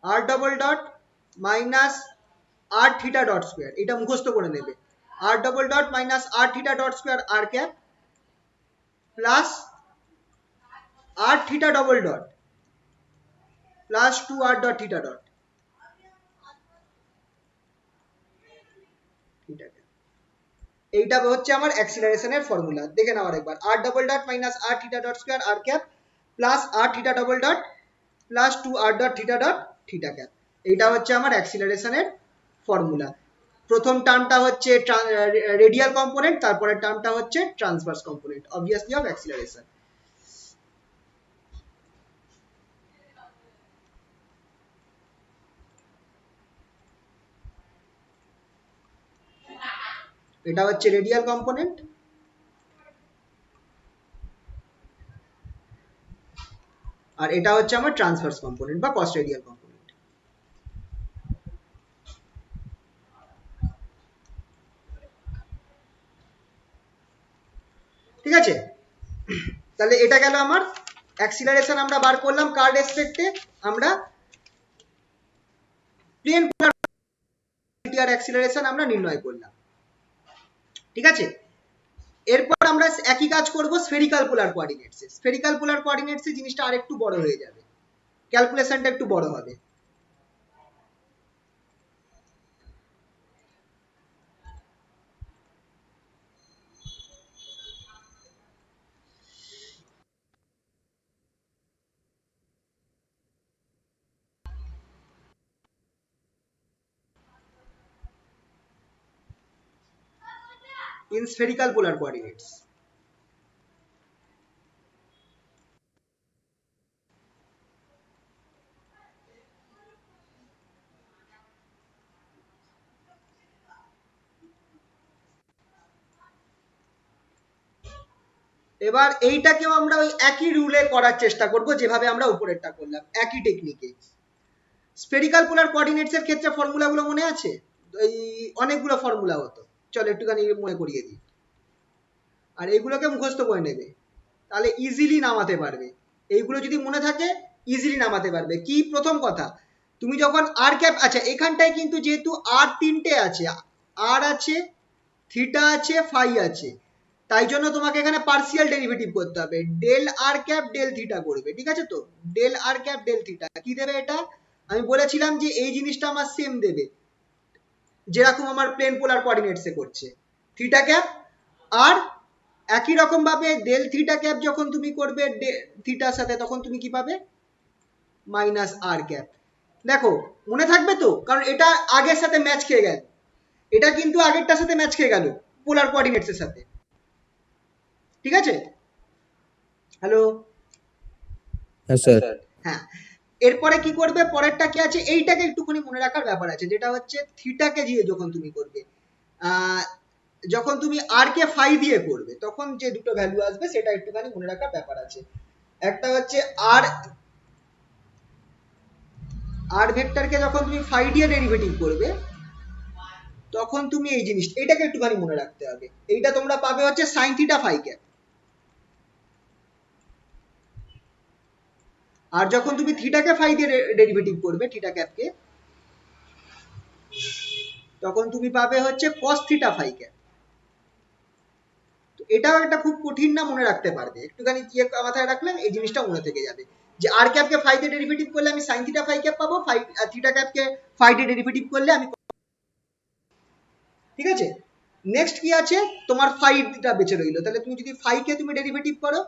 R double dot minus R theta dot square, এটা মুখস্থ করে নেবে, R double dot minus R theta dot square R cap, plus আর theta double dot plus 2r dot theta dot, এইটা হচ্ছে আমার অ্যাক্সিলারেশনের ফর্মুলা। দেখে নাও আরেকবার, R double dot minus R theta dot square R cap, plus আর theta double dot plus 2r dot theta dot theta cap, এইটা হচ্ছে আমার অ্যাক্সিলারেশনের ফর্মুলা। প্রথম টার্মটা হচ্ছে রেডিয়াল কম্পোনেন্ট, তারপরের টার্মটা হচ্ছে transverse component obviously of acceleration. এটা হচ্ছে রেডিয়াল কম্পোনেন্ট, আর এটা হচ্ছে আমার ট্রান্সভার্স কম্পোনেন্ট বা কস রেডিয়াল কম্পোনেন্ট। ঠিক আছে, তাহলে এটা গেল আমার অ্যাক্সিলারেশন, আমরা বার করলাম কার রেসপেক্টে, আমরা প্লেন পোলার অ্যাক্সিলারেশন আমরা নির্ণয় করলাম, ঠিক আছে? এরপর আমরা একই কাজ করব স্ফেরিক্যাল পোলার কোঅর্ডিনেটসে। স্ফেরিক্যাল পোলার কোঅর্ডিনেটসে জিনিসটা আরেকটু বড় হয়ে যাবে, ক্যালকুলেশনটা একটু বড় হবে। in spherical polar coordinates, এবার এইটাকেও আমরা ওই একই রুলে করার চেষ্টা করব যেভাবে আমরা উপরেরটা করলাম, একই টেকনিকে। স্ফেরিক্যাল পোলার কোঅর্ডিনেটস এর ক্ষেত্রে ফর্মুলাগুলো মনে আছে, এই অনেকগুলো ফর্মুলা হতো, চলো একটুখানি মনে করিয়ে দিই, আর এইগুলোকে মুখস্থ করে নেবে, তাহলে ইজিলি নামাতে পারবে। এইগুলো যদি মনে থাকে ইজিলি নামাতে পারবে। কি প্রথম কথা, তুমি যখন আর ক্যাপ, আচ্ছা এখানটায় কিন্তু যেহেতু আর তিনটে আছে, আর আছে, থিটা আছে, ফাই আছে, তাই জন্য তোমাকে এখানে পার্সিয়াল ডেরিভেটিভ করতে হবে, del r cap del theta করবে, ঠিক আছে? তো del r cap del theta কি দেবে, এটা আমি বলেছিলাম যে এই জিনিসটা আমার সেম দেবে, যেরকম আমার প্লেন পোলার কোঅর্ডিনেটসে করছে থিটা ক্যাপ। আর একই রকম ভাবে ডেল থিটা ক্যাপ যখন তুমি করবে থিটার সাথে, তখন তুমি কি পাবে? Minus r cap. দেখো মনে থাকবে তো, কারণ এটা আগের সাথে ম্যাচ খেয়ে গেল, এটা কিন্তু আগেরটার সাথে ম্যাচ খেয়ে গেল পোলার কোঅর্ডিনেটস এর সাথে। ঠিক আছে? হ্যালো? হ্যাঁ স্যার। হ্যাঁ, এরপরে কি করবে, পরেরটা কি আছে, এইটাকে একটুখানি মনে রাখার ব্যাপার আছে, যেটা হচ্ছে থিটাকে দিয়ে যখন তুমি করবে, যখন তুমি আর কে ফাই দিয়ে করবে, তখন যে দুটো ভ্যালু আসবে সেটা একটুখানি মনে রাখার ব্যাপার আছে। একটা হচ্ছে আর আর ভেক্টরকে যখন তুমি ফাই দিয়ে ডেরিভেটিভ করবে, তখন তুমি এই জিনিসটা, এটাকে একটুখানি মনে রাখতে হবে। এইটা তোমরা পাবে হচ্ছে সাইন থিটা ফাই ক্যাপ। আর যখন তুমি থিটাকে ফাই দিয়ে ডেরিভেটিভ করবে, থিটা ক্যাপকে, তখন তুমি পাবে হচ্ছে কস থিটা ফাই ক্যাপ। এটাও একটা খুব কঠিন না, মনে রাখতে পারবে, একটুখানি কি মাথায় রাখলে এই জিনিসটা মনে থেকে যাবে, যে আর ক্যাপকে ফাই দিয়ে ডেরিভেটিভ করলে আমি সাইন থিটা ফাই ক্যাপ পাবো, ফাই থিটা ক্যাপকে ফাই দিয়ে ডেরিভেটিভ করলে আমি। ঠিক আছে? নেক্সট কি আছে, তোমার ফাইটা বেঁচে রইলো। তাহলে তুমি যদি ফাই কে তুমি ডেরিভেটিভ করো,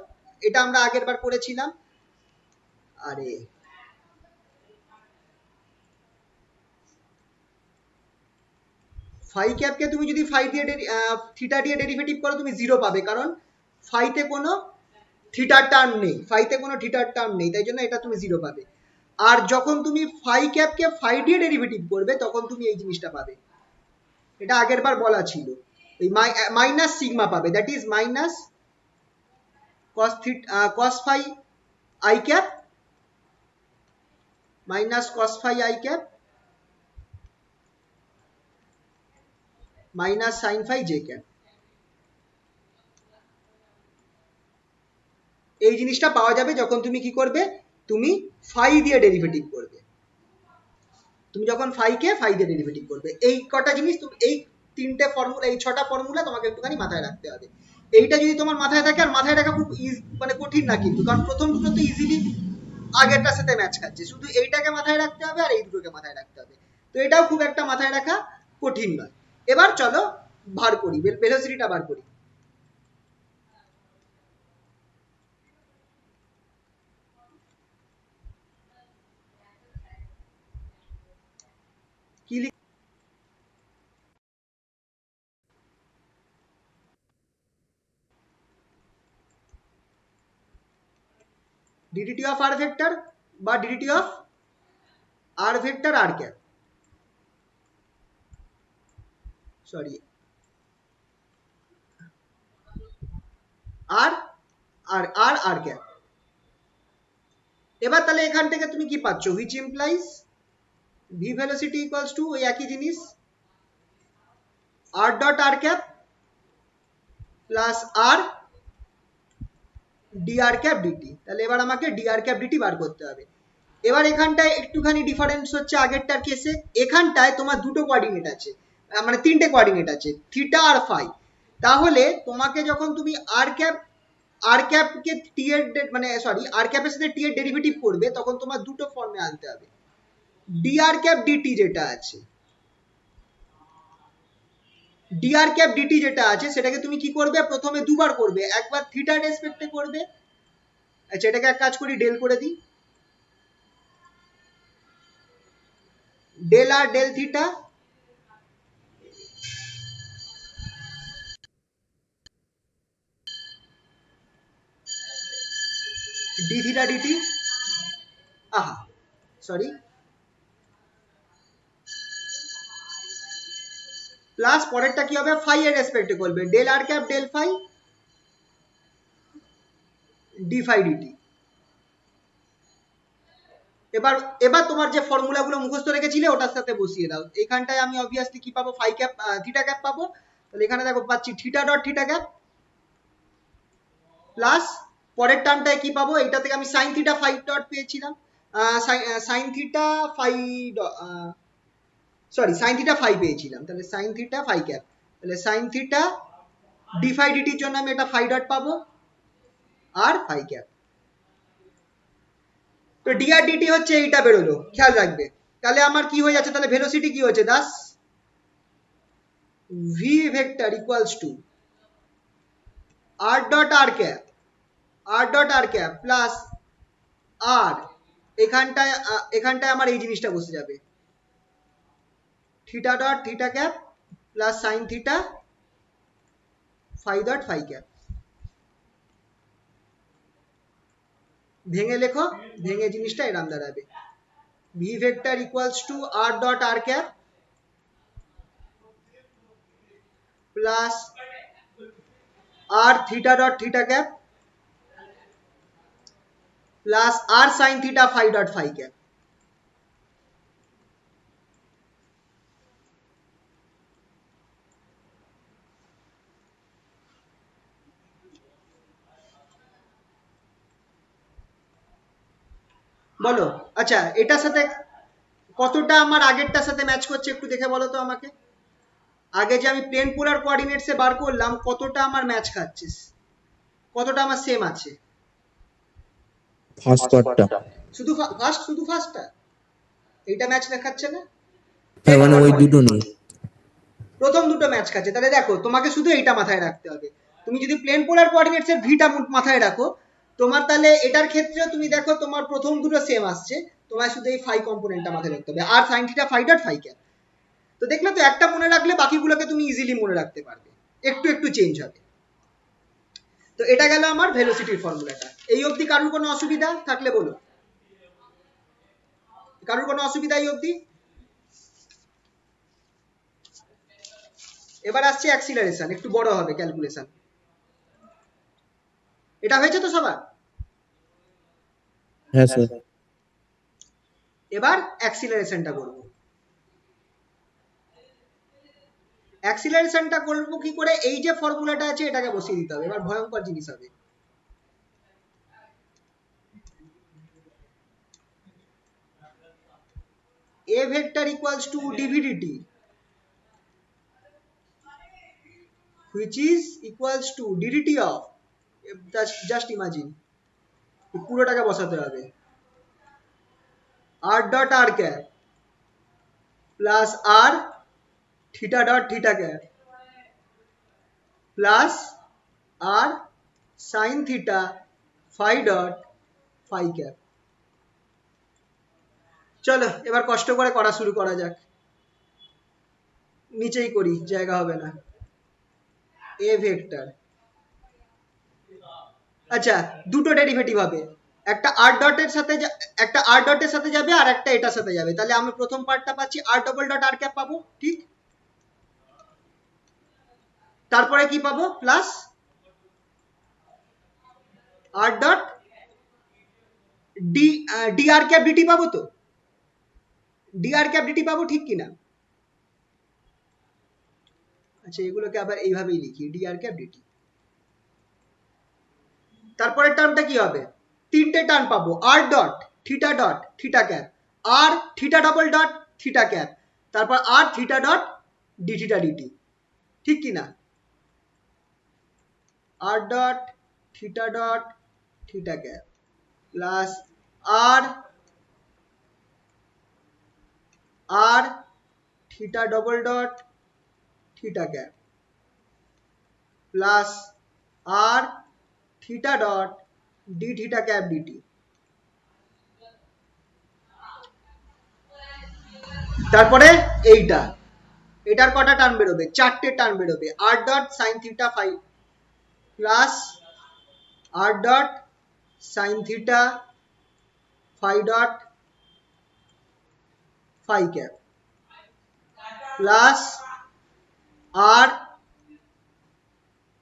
এটা আমরা আগের বার করেছিলাম। আরে ফাই ক্যাপকে তুমি যদি ফাই দিয়ে থিটা দিয়ে ডেরিভেটিভ করো, তুমি জিরো পাবে, কারণ ফাইতে কোনো থিটার টার্ম নেই, ফাইতে কোনো থিটার টার্ম নেই, তাই জন্য এটা তুমি জিরো পাবে। আর যখন তুমি ফাই ক্যাপকে ফাই দিয়ে ডেরিভেটিভ করবে, তখন তুমি এই জিনিসটা পাবে, এটা আগের বার বলা ছিল, এই মাইনাস সিগমা পাবে, that is minus cos phi I cap minus cos phi I cap minus sin phi j cap। এই জিনিসটা পাওয়া যাবে যখন তুমি কি করবে, তুমি ফাই দিয়ে ডেরিভেটিভ করবে, তুমি যখন ফাই কে ফাই দিয়ে ডেরিভেটিভ করবে। এই কটা জিনিস, তুমি এই তিনটে ফর্মুলা, এই ছটা ফর্মুলা তোমাকে একটুখানি মাথায় রাখতে হবে। এইটা যদি তোমার মাথায় থাকে, আর মাথায় রাখা খুব মানে কঠিন না কিন্তু, কারণ প্রথম দুটো তো ইজিলি আগেরটার সাথে ম্যাচ খাচ্ছে, শুধু এইটাকে মাথায় রাখতে হবে আর এই দুটোকে মাথায় রাখতে হবে। তো এটাও খুব একটা মাথায় রাখা কঠিন নয়। এবার চলো বার করি, ভেলোসিটিটা বার করি। কি ডিডিটি অফ আর ভেক্টর বা d dt of r vector r cap, sorry r r r r cap. এবার তাহলে এখান থেকে তুমি কি পাচ্ছ, which implies v velocity equals to ওই একই জিনিস আর ডট আর cap plus r d r cap dt. তাহলে এবার আমাকে ডিআর ক্যাপ ডিটি বার করতে হবে। এবার এখানটায় একটুখানি ডিফারেন্স হচ্ছে আগেরটার কেসে, এখানটায় তোমার দুটো কোঅর্ডিনেট আছে, মানে তিনটে কোঅর্ডিনেট আছে, থিটা আর ফাই। তাহলে তোমাকে যখন তুমি আর ক্যাপকে টি এর মানে সরি আর ক্যাপের সাথে টি এর ডেরিভেটিভ করবে, তখন তোমার দুটো ফর্মে আনতে হবে। ডিআর ক্যাপ ডিটি যেটা আছে, ডিআর ক্যাপ ডিটি যেটা আছে, সেটাকে তুমি কি করবে, প্রথমে দুবার করবে, একবার থিটার রেসপেক্টে করবে। আচ্ছা, এটাকে এক কাজ করি, ডেল করে দিই, del r del theta D theta dt, আহা সরি, প্লাস পরেরটা কি হবে, ফাই এর রেসপেক্টে করবে, del r cap del phi d phi dt. এবার এবার তোমার যে ফর্মুলাগুলো মুখস্থ রেখেছিলে ওটার সাথে বসিয়ে দাও। এখানটায় আমি অবভিয়াসলি কি পাবো, ফাই ক্যাপ থিটা ক্যাপ পাবো। তাহলে এখানে দেখো পাচ্ছি theta dot theta cap plus পরের টার্মটায় কি পাবো, এটা থেকে আমি সাইন থিটা ফাই ডট পেয়েছিলাম, sine theta phi sorry sine theta phi পেয়েছিলাম, তাহলে সাইন থিটা ফাই ক্যাপ, তাহলে সাইন থিটা ডি ফাই ডিটির জন্য আমি এটা ফাই ডট পাবো আর ফাই ক্যাপ। তো তো ডি আর ডিটি হচ্ছে এইটা বেরোলো, খেয়াল রাখবে। তাহলে আমার কি হয়ে যাচ্ছে, তাহলে ভেলোসিটি কি হচ্ছে thus, V vector equals to r dot R cap, R dot R cap plus r, এখানটায় আমার এই জিনিসটা বসে যাবে, theta dot theta cap plus sine theta phi dot phi cap. ভেঙে লেখো, ভেঙে জিনিসটা এরম দাঁড়াবে, v vector equals to r dot R cap plus R theta dot theta cap plus r sine theta phi dot phi cap. বলো, আচ্ছা এটার সাথে কতটা আমার আগেরটার সাথে ম্যাচ করছে একটু দেখে বলো তো আমাকে। আগে যে আমি প্লেন পোলার কোঅর্ডিনেটসে বার করলাম কতটা আমার ম্যাচ খাচ্ছে, কতটা আমার সেম আছে। ফার্স্ট পার্টটা, শুধু শুধু ফার্স্টটা, এইটা ম্যাচ দেখাচ্ছে না, মানে ওই দুটো নেই। প্রথম দুটো ম্যাচ খাচ্ছে। তাহলে দেখো তোমাকে শুধু এইটা মাথায় রাখতে হবে, তুমি যদি প্লেন পোলার কোঅর্ডিনেটস এর ভিটা মাথায় রাখো, তোমার তাহলে এটার ক্ষেত্রে তুমি দেখো তোমার প্রথম দুটো সেম আসছে, তোমার শুধু এই ফাই কম্পোনেন্টটা মাথায় রাখতে হবে, r sine theta phi dot phi cap. তো দেখলে তো, একটা মনে রাখলে বাকিগুলোকে তুমি ইজিলি মনে রাখতে পারবে, একটু একটু চেঞ্জ হবে। তো এটা গেল আমার ভেলোসিটির ফর্মুলাটা। এই অবধি কারোর কোনো অসুবিধা থাকলে বলো, কারোর কোনো অসুবিধা এই অবধি? এবার আসছে অ্যাক্সিলারেশন, একটু বড় হবে ক্যালকুলেশন। এটা হয়েছে তো সবার? হ্যাঁ স্যার। এবার অ্যাক্সিলারেশনটা করব। অ্যাক্সিলারেশনটা করব কি করে, এই যে ফর্মুলাটা আছে এটাকে বসিয়ে দিতে হবে। এবার ভয়ঙ্কর জিনিস হবে। a vector equals to dvdt which is equals to ddt of, just imagine, পুরোটাকে বসাতে হবে, r dot r cap plus r theta dot theta cap plus r sin theta phi dot phi cap। চলো এবার কষ্ট করে করা শুরু করা যাক, নিচেই করি, জায়গা হবে না। a ভেক্টর, আচ্ছা দুটো ডেরিভেটিভ হবে, একটা r ডটের সাথে একটা r ডটের সাথে যাবে আর একটা এটার সাথে যাবে। তাহলে আমি প্রথম পার্টটা পাচ্ছি r double dot r cap পাবো, ঠিক? তারপরে কি পাবো, plus r dot dr cap dt পাবো, তো dr ক্যাপ dt পাবো, ঠিক কি না? আচ্ছা এগুলোকে আবার এইভাবেই লিখি, dr ক্যাপ dt। তারপরের টার্মটা কি হবে, তিনটে টার্ম পাবো, r dot theta cap, r theta double dot theta cap, তারপর r theta dot D theta dt, ঠিক কি না? r dot theta dot theta cap plus r theta double dot theta cap plus r theta dot D theta cap dt. তারপরে এইটা, এটার কটা term বেরোবে, চারটে টার্ম বেরোবে, r dot sine theta phi plus r dot sine theta phi dot phi cap plus r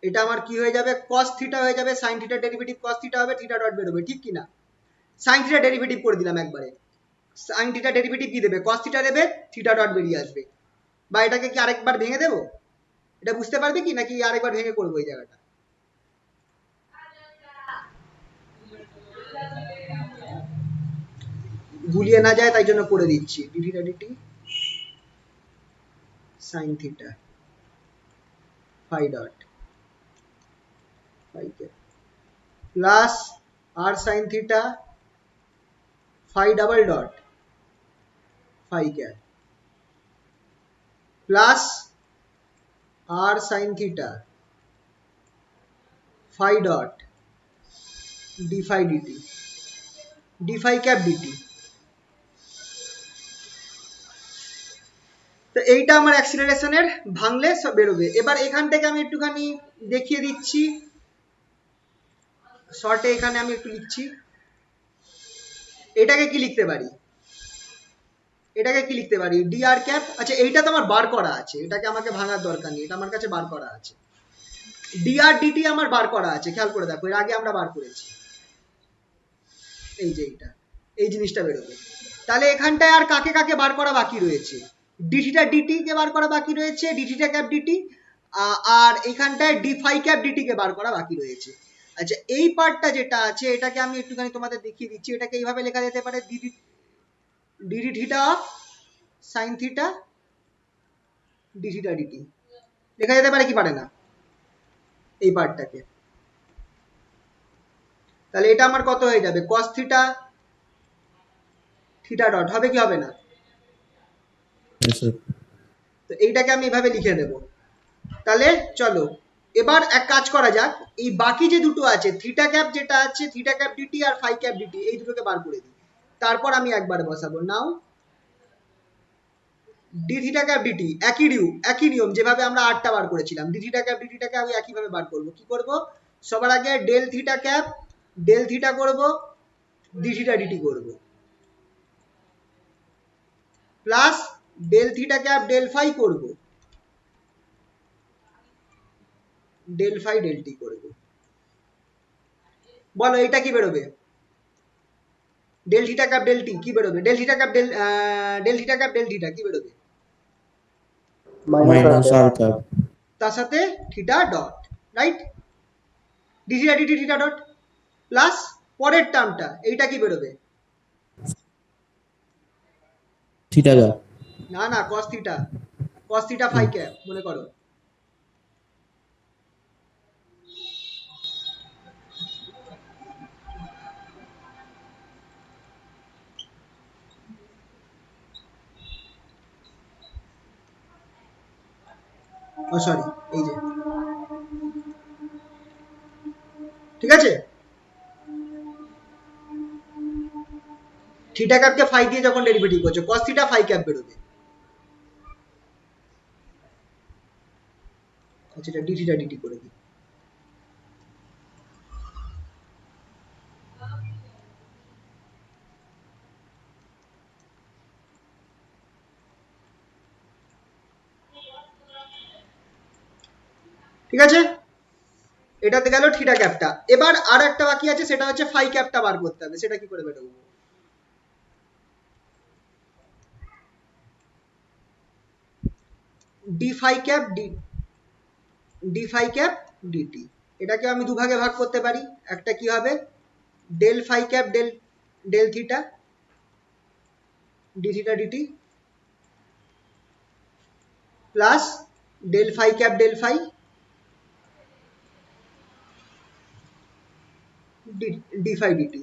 এটা আমার কি হয়ে যাবে, cos থিটা হয়ে যাবে, sine theta derivative cos theta হবে, থিটা ডট বেরোবে, ঠিক কি না? সাইন থিটা ডেরিভেটিভ করে দিলাম একবারে, সাইন থিটা ডেরিভেটিভ কি দেবে, cos থিটা দেবে, থিটা ডট বেরিয়ে আসবে। বা এটাকে কি আরেকবার ভেঙে দেবো, এটা বুঝতে পারবে কি নাকি আরেকবার ভেঙে করবো এই জায়গাটা? গুলিয়ে না যায় তাই জন্য করে দিচ্ছি, d theta dt sine theta phi dot phi cap plus r sine theta phi double dot phi cap plus r sine theta phi dot d phi dt d phi cap dt. তো এইটা আমার অ্যাক্সিলারেশনের ভাঙলে সব বেরোবে। এবার এখান থেকে আমি একটুখানি দেখিয়ে দিচ্ছি শর্টে, এখানে আমি একটু লিখছি। এটাকে কি লিখতে পারি, এটাকে কি লিখতে পারি, ডি আর ক্যাপ। আচ্ছা এইটা তো আমার বার করা আছে, এটাকে আমাকে ভাঙার দরকার নেই, এটা আমার কাছে বার করা আছে। ডি আর ডিটি আমার বার করা আছে, খেয়াল করে দেখো, এর আগে আমরা বার করেছি। এই যে এইটা, এই জিনিসটা বেরোবে। তাহলে এখানটায় আর কাকে কাকে বার করা বাকি রয়েছে, ডি থিটা ডিটি কে বার করা বাকি রয়েছে, ডি থিটা ক্যাপ ডিটি, আর এখানটায় ডি ফাই ক্যাপ ডিটি কে বার করা বাকি রয়েছে। আচ্ছা এই পার্টটা যেটা আছে এটাকে আমি একটুখানি তোমাদের দেখিয়ে দিচ্ছি। এটাকে এইভাবে লেখা যেতে পারে, d d theta of sine theta D theta dt লেখা যেতে পারে কি পারে না, এই পার্টটাকে। তাহলে এটা আমার কত হয়ে যাবে, কস থিটা থিটা ডট, হবে কি হবে না? হ্যাঁ স্যার। তো এইটাকে আমি এভাবে লিখে দেব। তাহলে চলো এবার এক কাজ করা যাক, এই বাকি যে দুটো আছে থিটা ক্যাপ যেটা আছে, থিটা ক্যাপ ডিটি আর ফাই ক্যাপ ডিটি, এই দুটোকে বার করে দিই, তারপর আমি একবারে বসাবো। নাও ডি থিটা ক্যাপ ডিটি একই নিয়ম যেভাবে আমরা আরটা বার করেছিলাম, ডি থিটা ক্যাপ ডিটিটাকে আমি একইভাবে বার করব। কি করব, সবার আগে del theta cap del theta করব, ডি থিটা ডিটি করব, plus del theta cap del phi করব, ডেল ফাই ডেল টি করব। বলো এটা কি বেরোবে, del theta cap del t কি বেরোবে, del theta cap del theta cap del theta কি বেরোবে, মাইনাস আর ক্যাপ। তার সাথে theta dot, right, d theta dt theta dot, plus পরের টার্মটা এইটা কি বেরোবে, থিটা ক্যাপ। না না কস থিটা ফাই ক্যাপ মনে করো। ও সরি, এই যে ঠিক আছে, থিটা ক্যাপকে ফাই দিয়ে যখন ডেরিভেটিভ করছো কস থিটা ফাই ক্যাপ বেরোবে। আচ্ছা এটা ডি থিটা ডিটি করে দিই। ঠিক আছে, এটাতে গেল থিটা ক্যাপটা। এবার আর একটা বাকি আছে, সেটা হচ্ছে ফাই ক্যাপটা বার করতে হবে। সেটা কি করে বেরোবো, d phi cap d phi cap DT, এটাকে আমি দুভাগে ভাগ করতে পারি। একটা কি হবে, del phi cap del del theta D theta dt, plus del phi cap del phi d phi dt.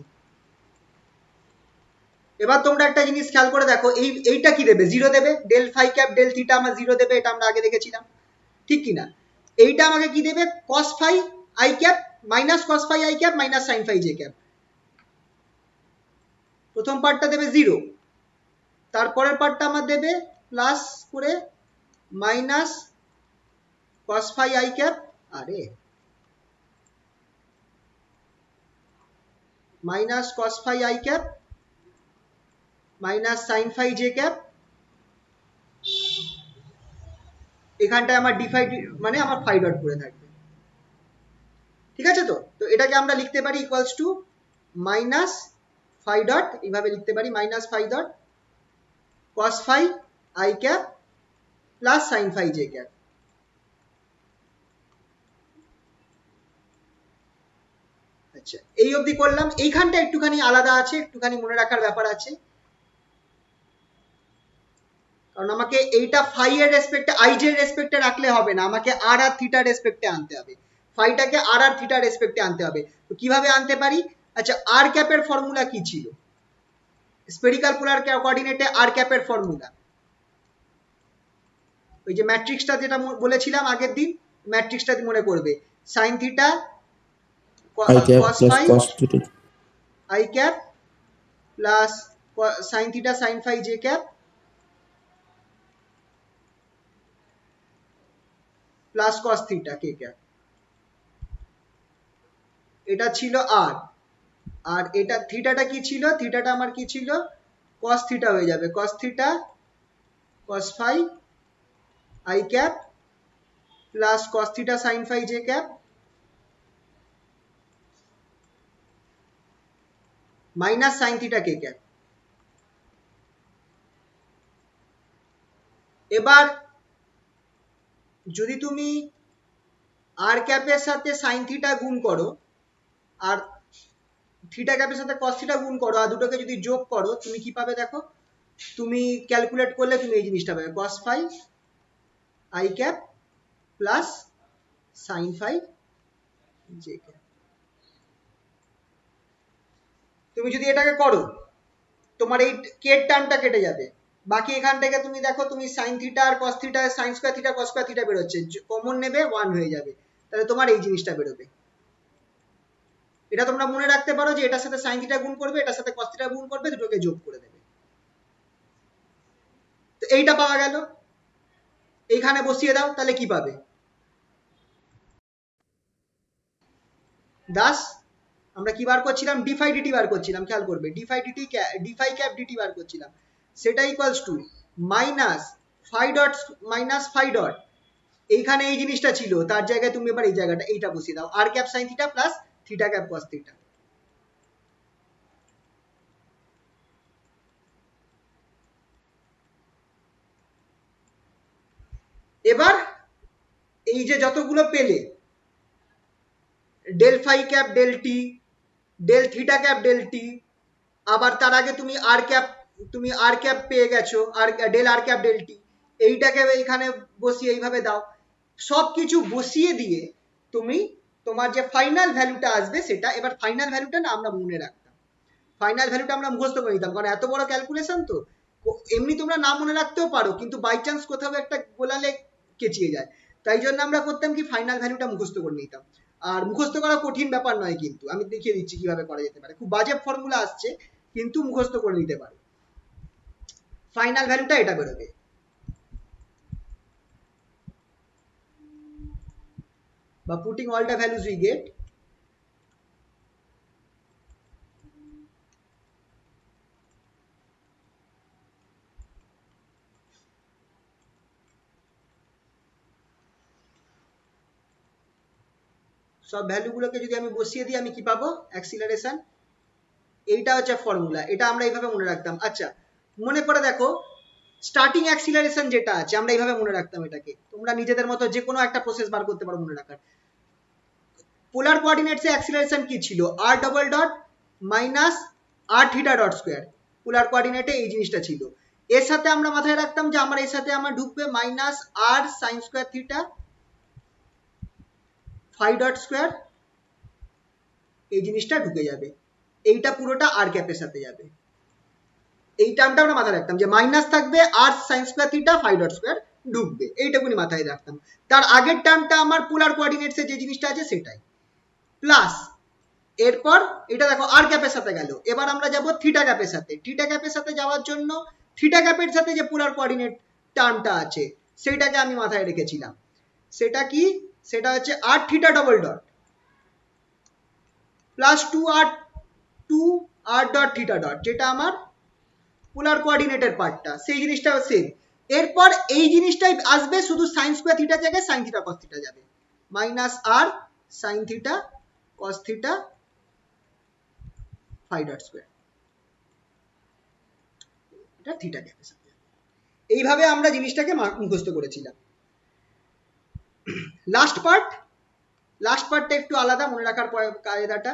এবার তোমরা একটা জিনিস খেয়াল করে দেখো, এইটা কি দেবে, জিরো দেবে, del phi cap del theta আমার জিরো দেবে, এটা আমরা আগে দেখেছিলাম, ঠিক কি না? এইটা আমাকে কি দেবে, cos phi i cap minus cos phi i cap minus sine phi j cap. প্রথম পার্টটা দেবে জিরো, তারপরের পার্টটা আমার দেবে প্লাস করে minus cos phi i cap, আরে minus cos phi i cap minus sine phi j cap. এখানটায় আমার ডি ফাই মানে আমার ফাই ডট পড়ে থাকবে, ঠিক আছে? তো তো এটাকে আমরা লিখতে পারি equals to minus phi dot, এইভাবে লিখতে পারি, minus phi dot cos phi i cap plus sine phi j cap. আচ্ছা এই অবধি করলাম। এইখানটা একটুখানি আলাদা আছে, একটুখানি মনে রাখার ব্যাপার আছে, কারণ আমাকে এইটা ফাই এর রেসপেক্টে আই জে এর রেসপেক্টে রাখলে হবে না, আমাকে আর আর থিটার রেসপেক্টে আনতে হবে, ফাইটাকে আর আর থিটার রেসপেক্টে আনতে হবে। তো কিভাবে আনতে পারি, আচ্ছা আর ক্যাপের ফর্মুলা কি ছিল, স্পেরিক্যাল পোলার কোঅর্ডিনেটে আর ক্যাপের ফর্মুলা, ওই যে ম্যাট্রিক্সটা যেটা বলেছিলাম আগের দিন, ম্যাট্রিক্সটা মনে করবে, sine theta I cap cos plus phi cos theta. I cap plus sine theta sine phi j cap plus cos theta k cap. এটা ছিল আর, আর এটা থিটাটা কি ছিল, থিটাটা আমার কি ছিল, কস থিটা হয়ে যাবে, cos theta cos phi i cap plus cos theta sine phi j cap minus sine theta k cap. এবার যদি তুমি আর ক্যাপের সাথে সাইন থিটা গুণ করো আর থিটা ক্যাপের সাথে কস থিটা গুণ করো আর দুটোকে যদি যোগ করো, তুমি কি পাবে দেখো, তুমি ক্যালকুলেট করলে তুমি এই জিনিসটা পাবে, cos phi i cap plus sine phi j cap. তুমি যদি এটাকে করো তোমার এই কে টার্মটা কেটে যাবে, বাকি এখান থেকে তুমি দেখো তুমি সাইন থিটা আর cos theta sine square theta cos square theta বেরোচ্ছে, কমন নেবে 1 হয়ে যাবে, তাহলে তোমার এই জিনিসটা বেরোবে। এটা তোমরা মনে রাখতে পারো যে এটার সাথে সাইন থিটা গুণ করবে, এটার সাথে কস থিটা গুণ করবে, দুটোকে যোগ করে দেবে। তো এইটা পাওয়া গেল, এইখানে বসিয়ে দাও, তাহলে কি পাবে, দাস আমরা কি বার করছিলাম, ডি ফাই ডিটি বার করছিলাম, খেয়াল করবে d phi dt d phi cap dt বার করছিলাম, সেটা equals to minus phi dot minus phi dot, এইখানে এই জিনিসটা ছিল, তার জায়গায় তুমি এবার এই জায়গাটা এইটা বসিয়ে দাও, r cap sine theta plus theta cap cos theta. এবার এই যে যতগুলো পেলে, del phi cap del t, del theta cap del t, আবার তার আগে তুমি আর ক্যাপ পেয়ে গেছো, আর del r cap del t, এইটাকে এইখানে বসিয়ে এইভাবে দাও, সবকিছু বসিয়ে দিয়ে তুমি তোমার যে ফাইনাল ভ্যালুটা আসবে সেটা, এবার ফাইনাল ভ্যালুটা না আমরা মনে রাখতাম, ফাইনাল ভ্যালুটা আমরা মুখস্থ করে নিতাম, কারণ এত বড় ক্যালকুলেশন তো এমনি তোমরা না মনে রাখতেও পারো, কিন্তু বাই চান্স কোথাও একটা গোলালে কেচিয়ে যায়, তাই জন্য আমরা করতাম কি ফাইনাল ভ্যালুটা মুখস্থ করে নিতাম। আর মুখস্থ করা কঠিন ব্যাপার নয়, কিন্তু আমি দেখিয়ে দিচ্ছি কিভাবে করা যেতে পারে, খুব বাজে ফর্মুলা আসছে কিন্তু মুখস্থ করে নিতে পারো। ফাইনাল ভ্যালুটা এটা বেরোবে, বা putting all the values we get, সব ভ্যালুগুলোকে যদি আমি বসিয়ে দিই আমি কি পাবো, অ্যাক্সিলারেশন, এইটা হচ্ছে ফর্মুলা, এটা আমরা এইভাবে মনে রাখতাম। আচ্ছা মনে করে দেখো স্টার্টিং অ্যাক্সিলারেশন যেটা আছে আমরা এইভাবে মনে রাখতাম, এটাকে তোমরা নিজেদের মতো যে কোনো একটা প্রসেস বার করতে পারো মনে রাখার। পোলার কোঅর্ডিনেটসে অ্যাক্সিলারেশন কি ছিল, আর double dot minus R theta dot square, পোলার কোঅর্ডিনেটে এই জিনিসটা ছিল। এর সাথে আমরা মাথায় রাখতাম যে আমার এর সাথে আমার ঢুকবে minus r sine square theta phi dot square, এই জিনিসটা ঢুকে যাবে, এইটা পুরোটা আর ক্যাপের সাথে যাবে, এই টার্মটা আমরা মাথায় রাখতাম যে মাইনাস থাকবে r sine square theta phi dot square ঢুকবে, এইটুকুনি মাথায় রাখতাম। তার আগের টার্মটা আমার পোলার কোঅর্ডিনেটসে যে জিনিসটা আছে সেটাই, প্লাস এরপর এটা দেখো আর ক্যাপের সাথে গেল, এবার আমরা যাব থিটা ক্যাপের সাথে, থিটা ক্যাপের সাথে যাওয়ার জন্য থিটা ক্যাপের সাথে যে পোলার কোঅর্ডিনেট টার্মটা আছে সেটাকে আমি মাথায় রেখেছিলাম, সেটা কি, সেটা হচ্ছে r theta double dot plus two r dot theta dot, যেটা আমার পোলার কোঅর্ডিনেটের পার্টটা, সেই জিনিসটা সেম। এরপর এই জিনিসটাই আসবে, শুধু সাইন স্কোয়ার থিটার জায়গায় সাইন থিটা কস থিটা যাবে, minus r sine theta cos theta phi dot square, এটা থিটা ক্যাপের সাথে। এইভাবে আমরা জিনিসটাকে মুখস্থ করেছিলাম। লাস্ট পার্টটা একটু আলাদা মনে রাখার কায়দাটা,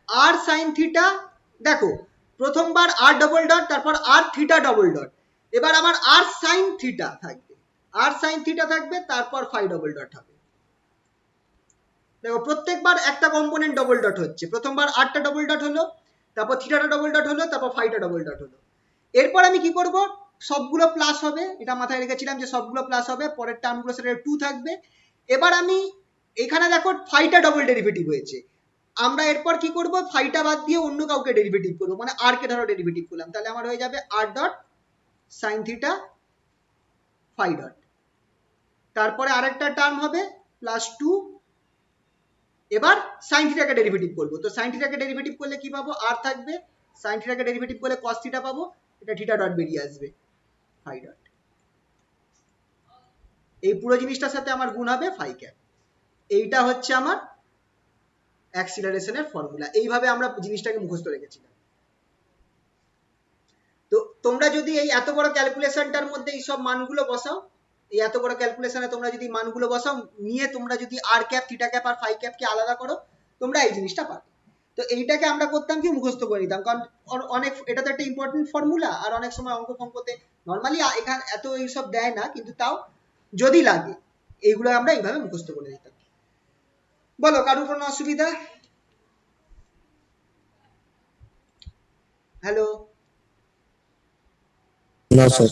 আর সাইন থিটা, দেখো প্রথমবার আর ডবল ডট তারপর আর থিটা ডবল ডট, এবার আমার আর সাইন থিটা থাকবে তারপর ফাই ডবল ডট হবে। দেখো প্রত্যেকবার একটা কম্পোনেন্ট ডবল ডট হচ্ছে, প্রথমবার আরটা ডবল ডট হলো, তারপর থিটাটা ডবল ডট হলো, তারপর ফাইটা ডবল ডট হলো। এরপর আমি কি করব, সবগুলো প্লাস হবে, এটা মাথায় রেখেছিলাম যে সবগুলো প্লাস হবে, পরের টার্মগুলো সেটা 2 থাকবে। এবার আমি এখানে দেখো ফাইটা ডবল ডেরিভেটিভ হয়েছে, আমরা এরপর কি করব, ফাইটা বাদ দিয়ে অন্য কাউকে ডেরিভেটিভ করবো, মানে আর কে ধরো ডেরিভেটিভ করলাম, তাহলে আমার হয়ে যাবে r dot sine theta phi dot. তারপরে আরেকটা টার্ম হবে +2, এবার সাইন থিটাকে ডেরিভেটিভ করবো, তো সাইন থিটাকে ডেরিভেটিভ করলে কি পাবো, আর থাকবে, সাইন থিটাকে ডেরিভেটিভ করলে কস থিটা পাবো, এটা থিটা ডট বেরিয়ে আসবে ফাই ডট। এই পুরো জিনিসটার সাথে আমার গুণ হবে ফাই ক্যাপ। এইটা হচ্ছে আমার অ্যাক্সিলারেশনের ফর্মুলা। এইভাবে আমরা জিনিসটাকে মুখস্থ রেখেছিলাম। তো তোমরা যদি এই এত বড় ক্যালকুলেশনটার মধ্যে এই সব মানগুলো বসাও, এই এত বড় ক্যালকুলেশনে তোমরা যদি মানগুলো বসাও, নিয়ে তোমরা যদি আর ক্যাপ থিটা ক্যাপ আর ফাই ক্যাপকে আলাদা করো, তোমরা এই জিনিসটা পাবে। তো এইটাকে আমরা করতাম কি, মুখস্থ করে নিতাম, কারণ অনেক, এটা তো একটা ইম্পর্টেন্ট ফর্মুলা, আর অনেক সময় অঙ্ক ফঙ্কতে নর্মালি এখানে এত এইসব দেয় না, কিন্তু তাও যদি লাগে এইগুলো আমরা এইভাবে মুখস্থ করে নিতাম। বলো, কারোর কোনো অসুবিধা? হ্যালো? No, sir.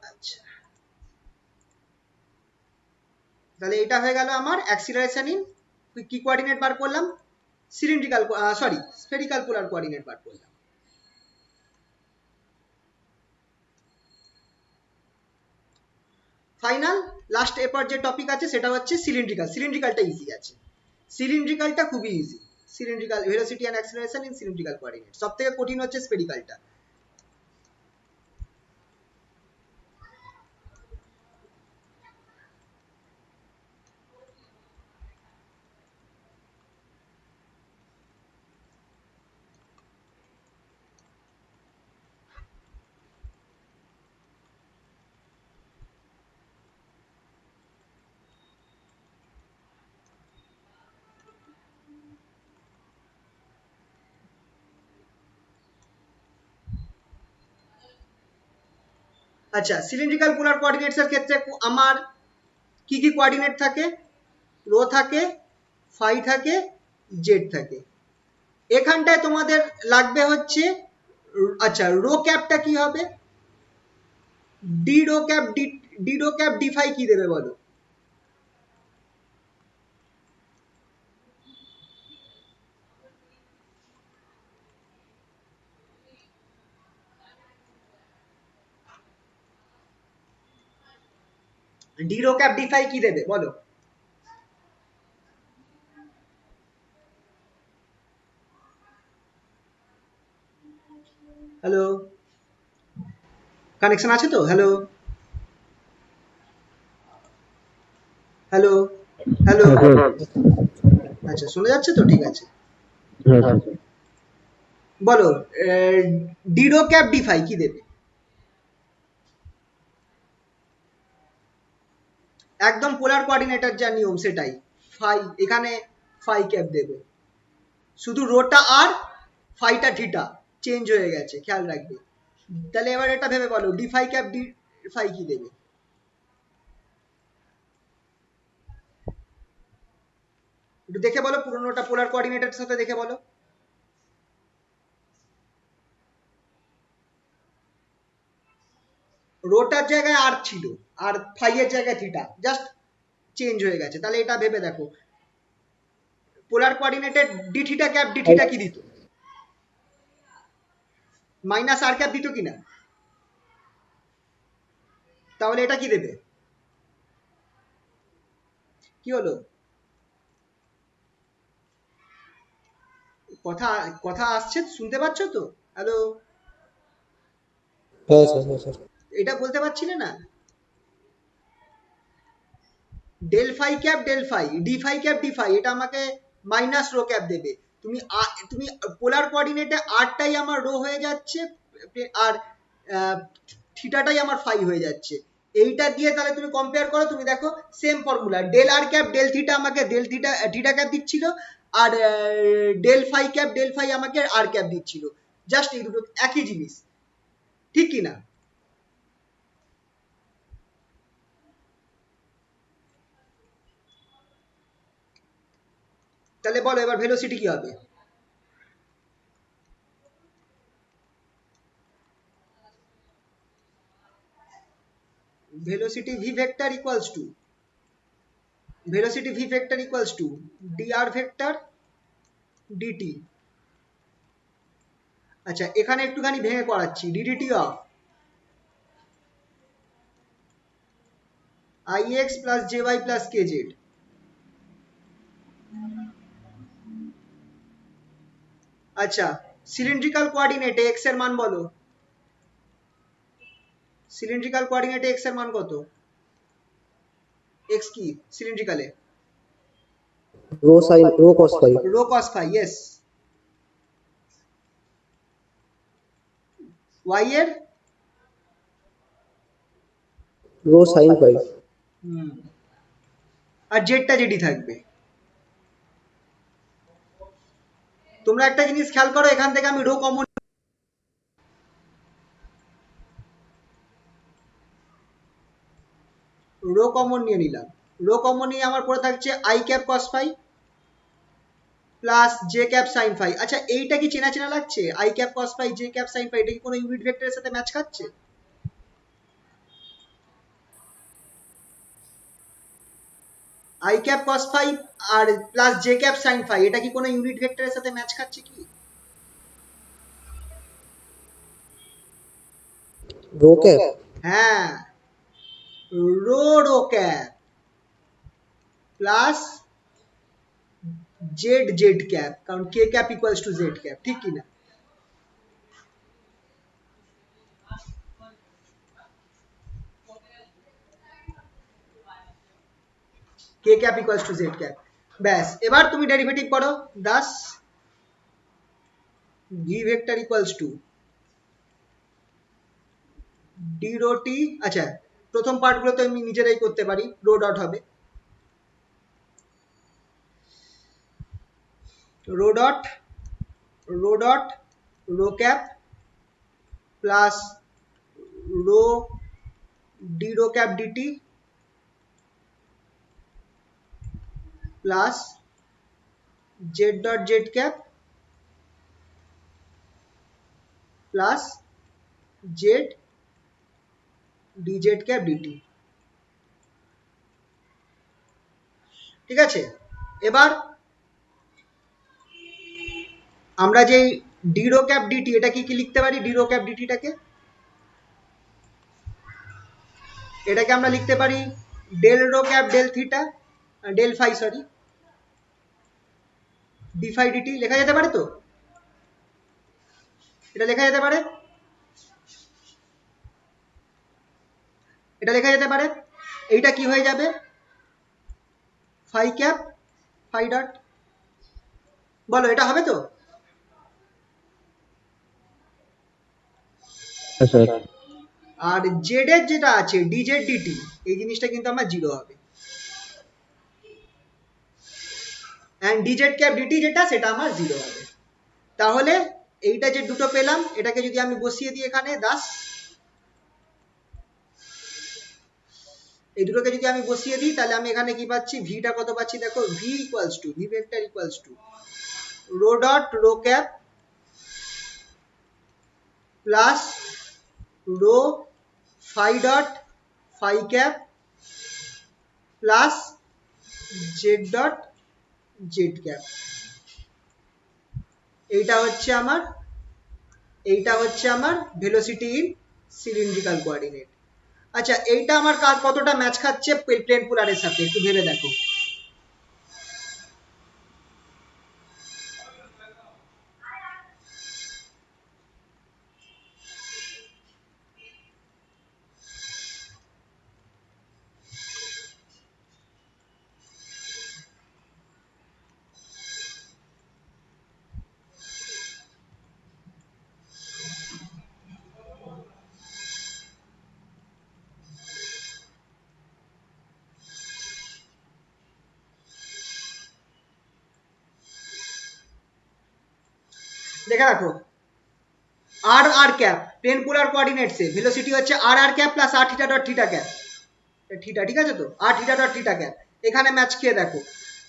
আচ্ছা, তাহলে এটা হয়ে গেল আমার অ্যাক্সিলারেশন ইন কি কোঅর্ডিনেট বার করলাম, cylindrical, sorry spherical polar coordinate বার করলাম। ফাইনাল লাস্ট এরপর যে টপিক আছে সেটা হচ্ছে সিলিন্ড্রিক্যাল। সিলিন্ড্রিক্যালটা ইজি আছে, সিলিন্ড্রিক্যালটা খুবই easy. Cylindrical velocity and acceleration in cylindrical coordinate. সবথেকে কঠিন হচ্ছে স্ফেরিক্যালটা। আচ্ছা, সিলিন্ড্রিক্যাল পোলার কোঅর্ডিনেটস এর ক্ষেত্রে আমার কি কি কোঅর্ডিনেট থাকে, রো থাকে, ফাই থাকে, জেড থাকে। এখানটায় তোমাদের লাগবে হচ্ছে, আচ্ছা রো ক্যাপটা কি হবে, d rho cap, d rho cap d phi কি দেবে বলো? D rho cap d phi কি দেবে বলো? হ্যালো, কানেকশন আছে তো? হ্যালো হ্যালো হ্যালো, আচ্ছা শোনা যাচ্ছে তো, ঠিক আছে। বলো, d rho cap d phi কি দেবে? একদম পোলার কোঅর্ডিনেটের যা নিয়ম সেটাই, ফাই, এখানে ফাই ক্যাপ দেবে, শুধু রোটা আর ফাইটা থিটা চেঞ্জ হয়ে গেছে, খেয়াল রাখবে। তাহলে এবার এটা ভেবে বলো, d phi cap d phi কি দেবে? একটু দেখে বলো, পুরোনোটা পোলার কোঅর্ডিনেটের সাথে দেখে বলো। রোটার জায়গায় আর ছিল, আর ফাই এর জায়গায় থিটা, জাস্ট চেঞ্জ হয়ে গেছে। তাহলে এটা ভেবে দেখো, পোলার কোঅর্ডিনেটের d theta cap D theta কি দিত? মাইনাস আর ক্যাপ দিত কিনা? তাহলে এটা কি দেবে? কি হলো, কথা কথা আসছে, শুনতে পাচ্ছ তো? Hello, Yes, sir. Yes, sir. এটা বলতে পারছিলে না? Del phi cap del phi, d phi cap d phi, এটা আমাকে মাইনাস রো ক্যাপ দেবে। তুমি তুমি পোলার কোঅর্ডিনেটে আরটাই আমার রো হয়ে যাচ্ছে, আর থিটাটাই আমার ফাই হয়ে যাচ্ছে। এইটা দিয়ে তাহলে তুমি কম্পেয়ার করো, তুমি দেখো same formula, del r cap del theta আমাকে ডেল থিটা থিটা ক্যাপ দিচ্ছিল, আর del phi cap del phi আমাকে আর ক্যাপ দিচ্ছিল। জাস্ট এই দুটো একই জিনিস, ঠিক কি না? তাহলে বলো এবার ভেলোসিটি কি হবে? Velocity V vector equals two dr vector dt। আচ্ছা এখানে একটুখানি ভেঙে পড়াচ্ছি, ddt of ix plus jy plus kz। আচ্ছা সিলিন্ড্রিক্যাল কোঅর্ডিনেটে x এর মান বলো, সিলিন্ড্রিক্যাল কোঅর্ডিনেটে x এর মান কত? x কি সিলিন্ড্রিক্যালে? rho cos phi, rho cos phi, yes। y এর rho sin phi, আর জেডটা যেটি থাকবে। তোমরা একটা জিনিস খেয়াল করো, এখান থেকে আমি রো কমন নিয়ে নিলাম। রো কমন নিয়ে আমার পড়ে থাকছে i cap cos phi plus j cap sin phi। আচ্ছা এইটা কি চেনা চেনা লাগছে? i cap cos phi j cap sin phi, এটা কি কোনো ইউনিট ভেক্টরের সাথে ম্যাচ খাচ্ছে? i ক্যাপ cos phi আর plus j cap sin phi, এটা কি কোনো ইউনিট ভেক্টরের সাথে ম্যাচ খাচ্ছে কি? rho cap, হ্যাঁ, rho cap plus z cap, কারণ k cap equals to z cap, ঠিক কি না? K cap equals to z cap. ব্যাস এবার তুমি ডেরিভেটিভ করো, thus V vector equals to d rho t. আচ্ছা প্রথম পার্টগুলো তো আমি নিজেরাই করতে পারি, রো ডট হবে rho dot rho cap plus rho d rho cap dt plus z dot z cap plus z d z cap DT. ঠিক আছে, এবার আমরা যে ডি রো ক্যাপ ডিটি, এটা কি কি লিখতে পারি? ডি রো ক্যাপ ডিটিটাকে, এটাকে আমরা লিখতে পারি del rho cap del theta del phi, sorry d phi dt লেখা যেতে পারে। তো এটা লেখা যেতে পারে, এটা লেখা যেতে পারে। এইটা কি হয়ে যাবে? ফাই ক্যাপ ফাই ডট, বলো এটা হবে তো? আর জেড এর যেটা আছে ডিজেড ডিটি, এই জিনিসটা কিন্তু আমার জিরো হবে, এন্ড ডিজেড ক্যাপ ডিটি যেটা সেটা আমার জিরো হবে। তাহলে এইটা যে দুটো পেলাম, এটাকে যদি আমি বসিয়ে দিই এখানে দাস, এই দুটোকে যদি আমি বসিয়ে দিই তাহলে আমি এখানে কি পাচ্ছি? ভিটা কত পাচ্ছি দেখো, v equals to v vector equals to rho dot rho cap plus rho phi dot phi cap plus z dot z cap. এইটা হচ্ছে আমার ভেলোসিটি ইন সিলিন্ড্রিক্যাল কোঅর্ডিনেট। আচ্ছা এইটা আমার কতটা ম্যাচ খাচ্ছে প্লেন পোলারের সাথে একটু ভেবে দেখো। দেখে রাখো, আর আর ক্যাপ প্লেন পোলার কোঅর্ডিনেটসে ভেলোসিটি হচ্ছে আর আর ক্যাপ প্লাস আর theta dot theta cap, theta ঠিক আছে তো, r theta dot theta cap. এখানে ম্যাচ খেয়ে দেখো,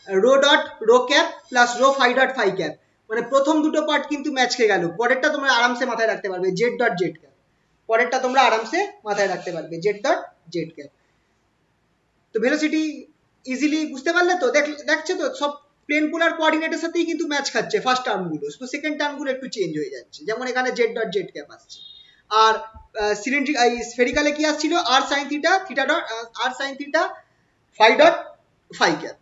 rho dot rho cap plus rho phi dot phi cap, মানে প্রথম দুটো পার্ট কিন্তু ম্যাচ খেয়ে গেল, পরেরটা তোমরা আরামসে মাথায় রাখতে পারবে জেড ডট জেড ক্যাপ, পরেরটা তোমরা আরামসে মাথায় রাখতে পারবে জেড ডট জেড ক্যাপ। তো ভেলোসিটি ইজিলি বুঝতে পারলে তো, দেখছো তো সব প্লেন পোলার কোঅর্ডিনেটের সাথেই কিন্তু ম্যাচ খাচ্ছে ফার্স্ট টার্মগুলো, তো সেকেন্ড টার্মগুলো একটু চেঞ্জ হয়ে যাচ্ছে, যেমন এখানে জেড ডট জেড ক্যাপ আসছে। আর সিলিন্ড্রিক স্ফেরিক্যালে কি আসছিল r sine theta theta dot r sine theta phi dot phi cap.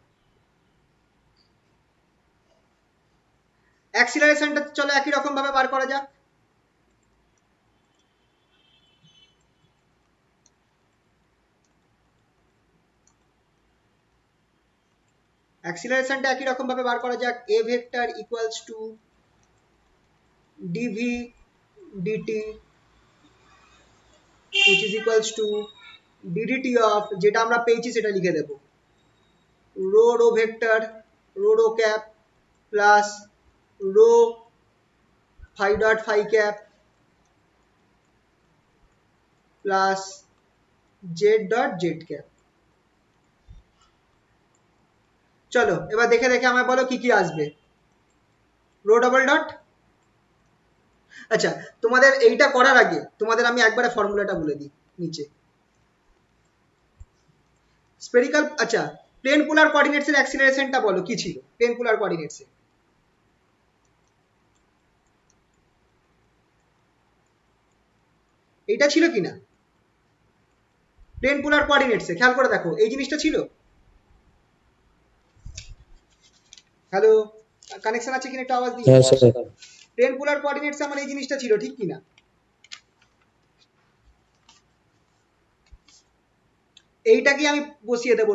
অ্যাক্সিলারেশনটা চলো একই রকম ভাবে বার করা যাক। অ্যাক্সিলারেশনটা একই রকম ভাবে বার করা যাক, a vector equals to dv dt which is equals to ddt of, যেটা আমরা পেয়েছি সেটা লিখে দেব, rho rho vector rho rho cap plus rho phi dot phi cap plus z dot z cap. চলো এবার দেখে দেখে আমায় বলো কি কি আসবে। রো ডাবল ডট, আচ্ছা তোমাদের এইটা করার আগে তোমাদের আমি একবারে ফর্মুলাটা বলে দিই নিচে। স্ফেরিক্যাল, আচ্ছা প্লেন পোলার কোঅর্ডিনেটস এর অ্যাক্সিলারেশনটা বলো কি ছিল প্লেন পোলার কোঅর্ডিনেটস এ, এইটা ছিল কিনা প্লেন পোলার কোঅর্ডিনেটস এ, খেয়াল করে দেখো এই জিনিসটা ছিল। হ্যালো, কানেকশন আছে কিনা একটু আওয়াজ দিই। হ্যাঁ স্যার। প্লেন পোলার কোঅর্ডিনেটস আমার এই জিনিসটা ছিল ঠিক কিনা, এইটাকে আমি বসিয়ে দেবো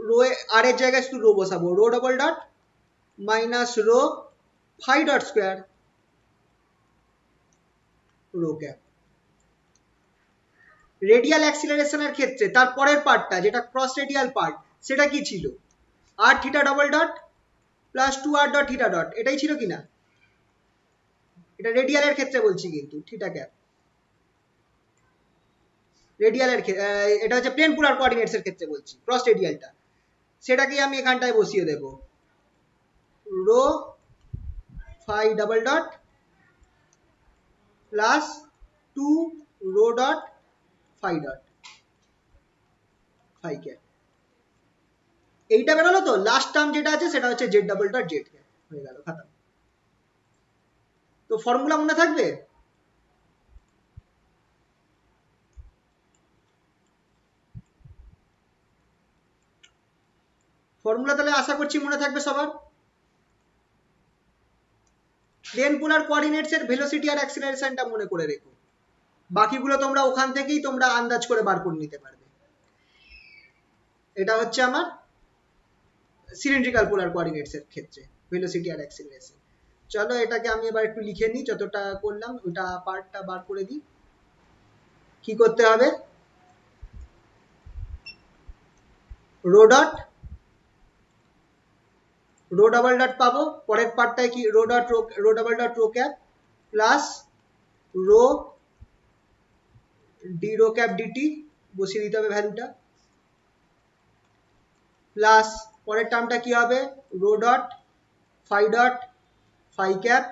রো আর এর জায়গায় শুধু রো বসাবো, rho double dot minus rho phi dot square rho cap. Radial অ্যাক্সিলারেশনের ক্ষেত্রে তার পরের পার্টটা যেটা ক্রস রেডিয়াল পার্ট, সেটা কি ছিল r theta double dot plus two r dot theta dot, এটাই ছিল কিনা, এটা রেডিয়ালের ক্ষেত্রে বলছি কিন্তু থিটা ক্যাপ রেডিয়ালের এটা হচ্ছে প্লেন পোলার কোঅর্ডিনেটস এর ক্ষেত্রে বলছি, ক্রস রেডিয়ালটা সেটাকে আমি এখানটায় বসিয়ে দেব, rho phi double dot plus two rho dot phi dot phi cap. এইটা বেরোলো তো, লাস্ট টার্ম যেটা আছে সেটা হচ্ছে z double dot z cap, হয়ে গেল খাতাম। তো ফর্মুলা মনে থাকবে, ফর্মুলা তাহলে আশা করছি মনে থাকবে সবার। প্লেন পোলার কোঅর্ডিনেটস এর ভেলোসিটি আর অ্যাক্সিলারেশনটা মনে করে রেখো, বাকিগুলো তোমরা ওখান থেকেই তোমরা আন্দাজ করে বার করে নিতে পারবে। এটা হচ্ছে আমার সিলিন্ড্রিক্যাল পোলার কোঅর্ডিনেটস এর ক্ষেত্রে ভেলোসিটি আর অ্যাক্সিলারেশন। চলো এটাকে আমি এবার একটু লিখে নিই, যতটা করলাম ওটা পার্টটা বার করে দিই। কি করতে হবে, rho dot rho double dot পাবো, পরের পার্টটায় কি rho dot rho double dot rho cap plus rho d rho cap dt বসিয়ে দিতে হবে ভ্যালুটা, প্লাস পরের টার্মটা কি হবে rho dot phi cap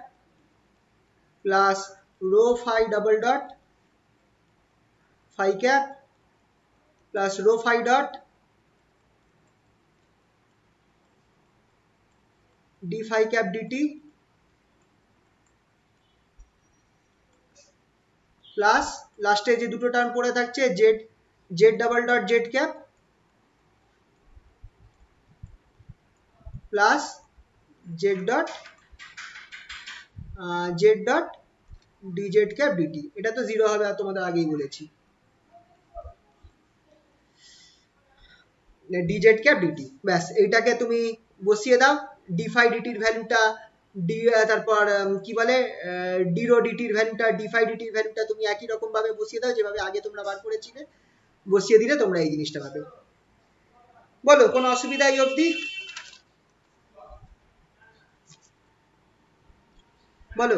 plus rho phi double dot phi cap plus rho phi dot d phi cap dt plus লাস্টে যে দুটো টার্ম পড়ে থাকছে z double dot z cap plus z dot D z cap dt. এটা তো zero হবে, আর তোমাদের আগেই বলেছি ডি জেড ক্যাপ ডিটি। ব্যাস এইটাকে তুমি বসিয়ে দাও, ডি ফাই ডিটির ভ্যালুটা ডি, তারপর কি বলে ডি রো ডিটির ভ্যালুটা ডি ফাই ডিটির ভ্যালুটা তুমি একই রকম ভাবে বসিয়ে দাও যেভাবে আগে তোমরা বার করেছিলে, বসিয়ে দিলে তোমরা এই জিনিসটা পাবে। বলো কোনো অসুবিধা এই অবধি, বলো।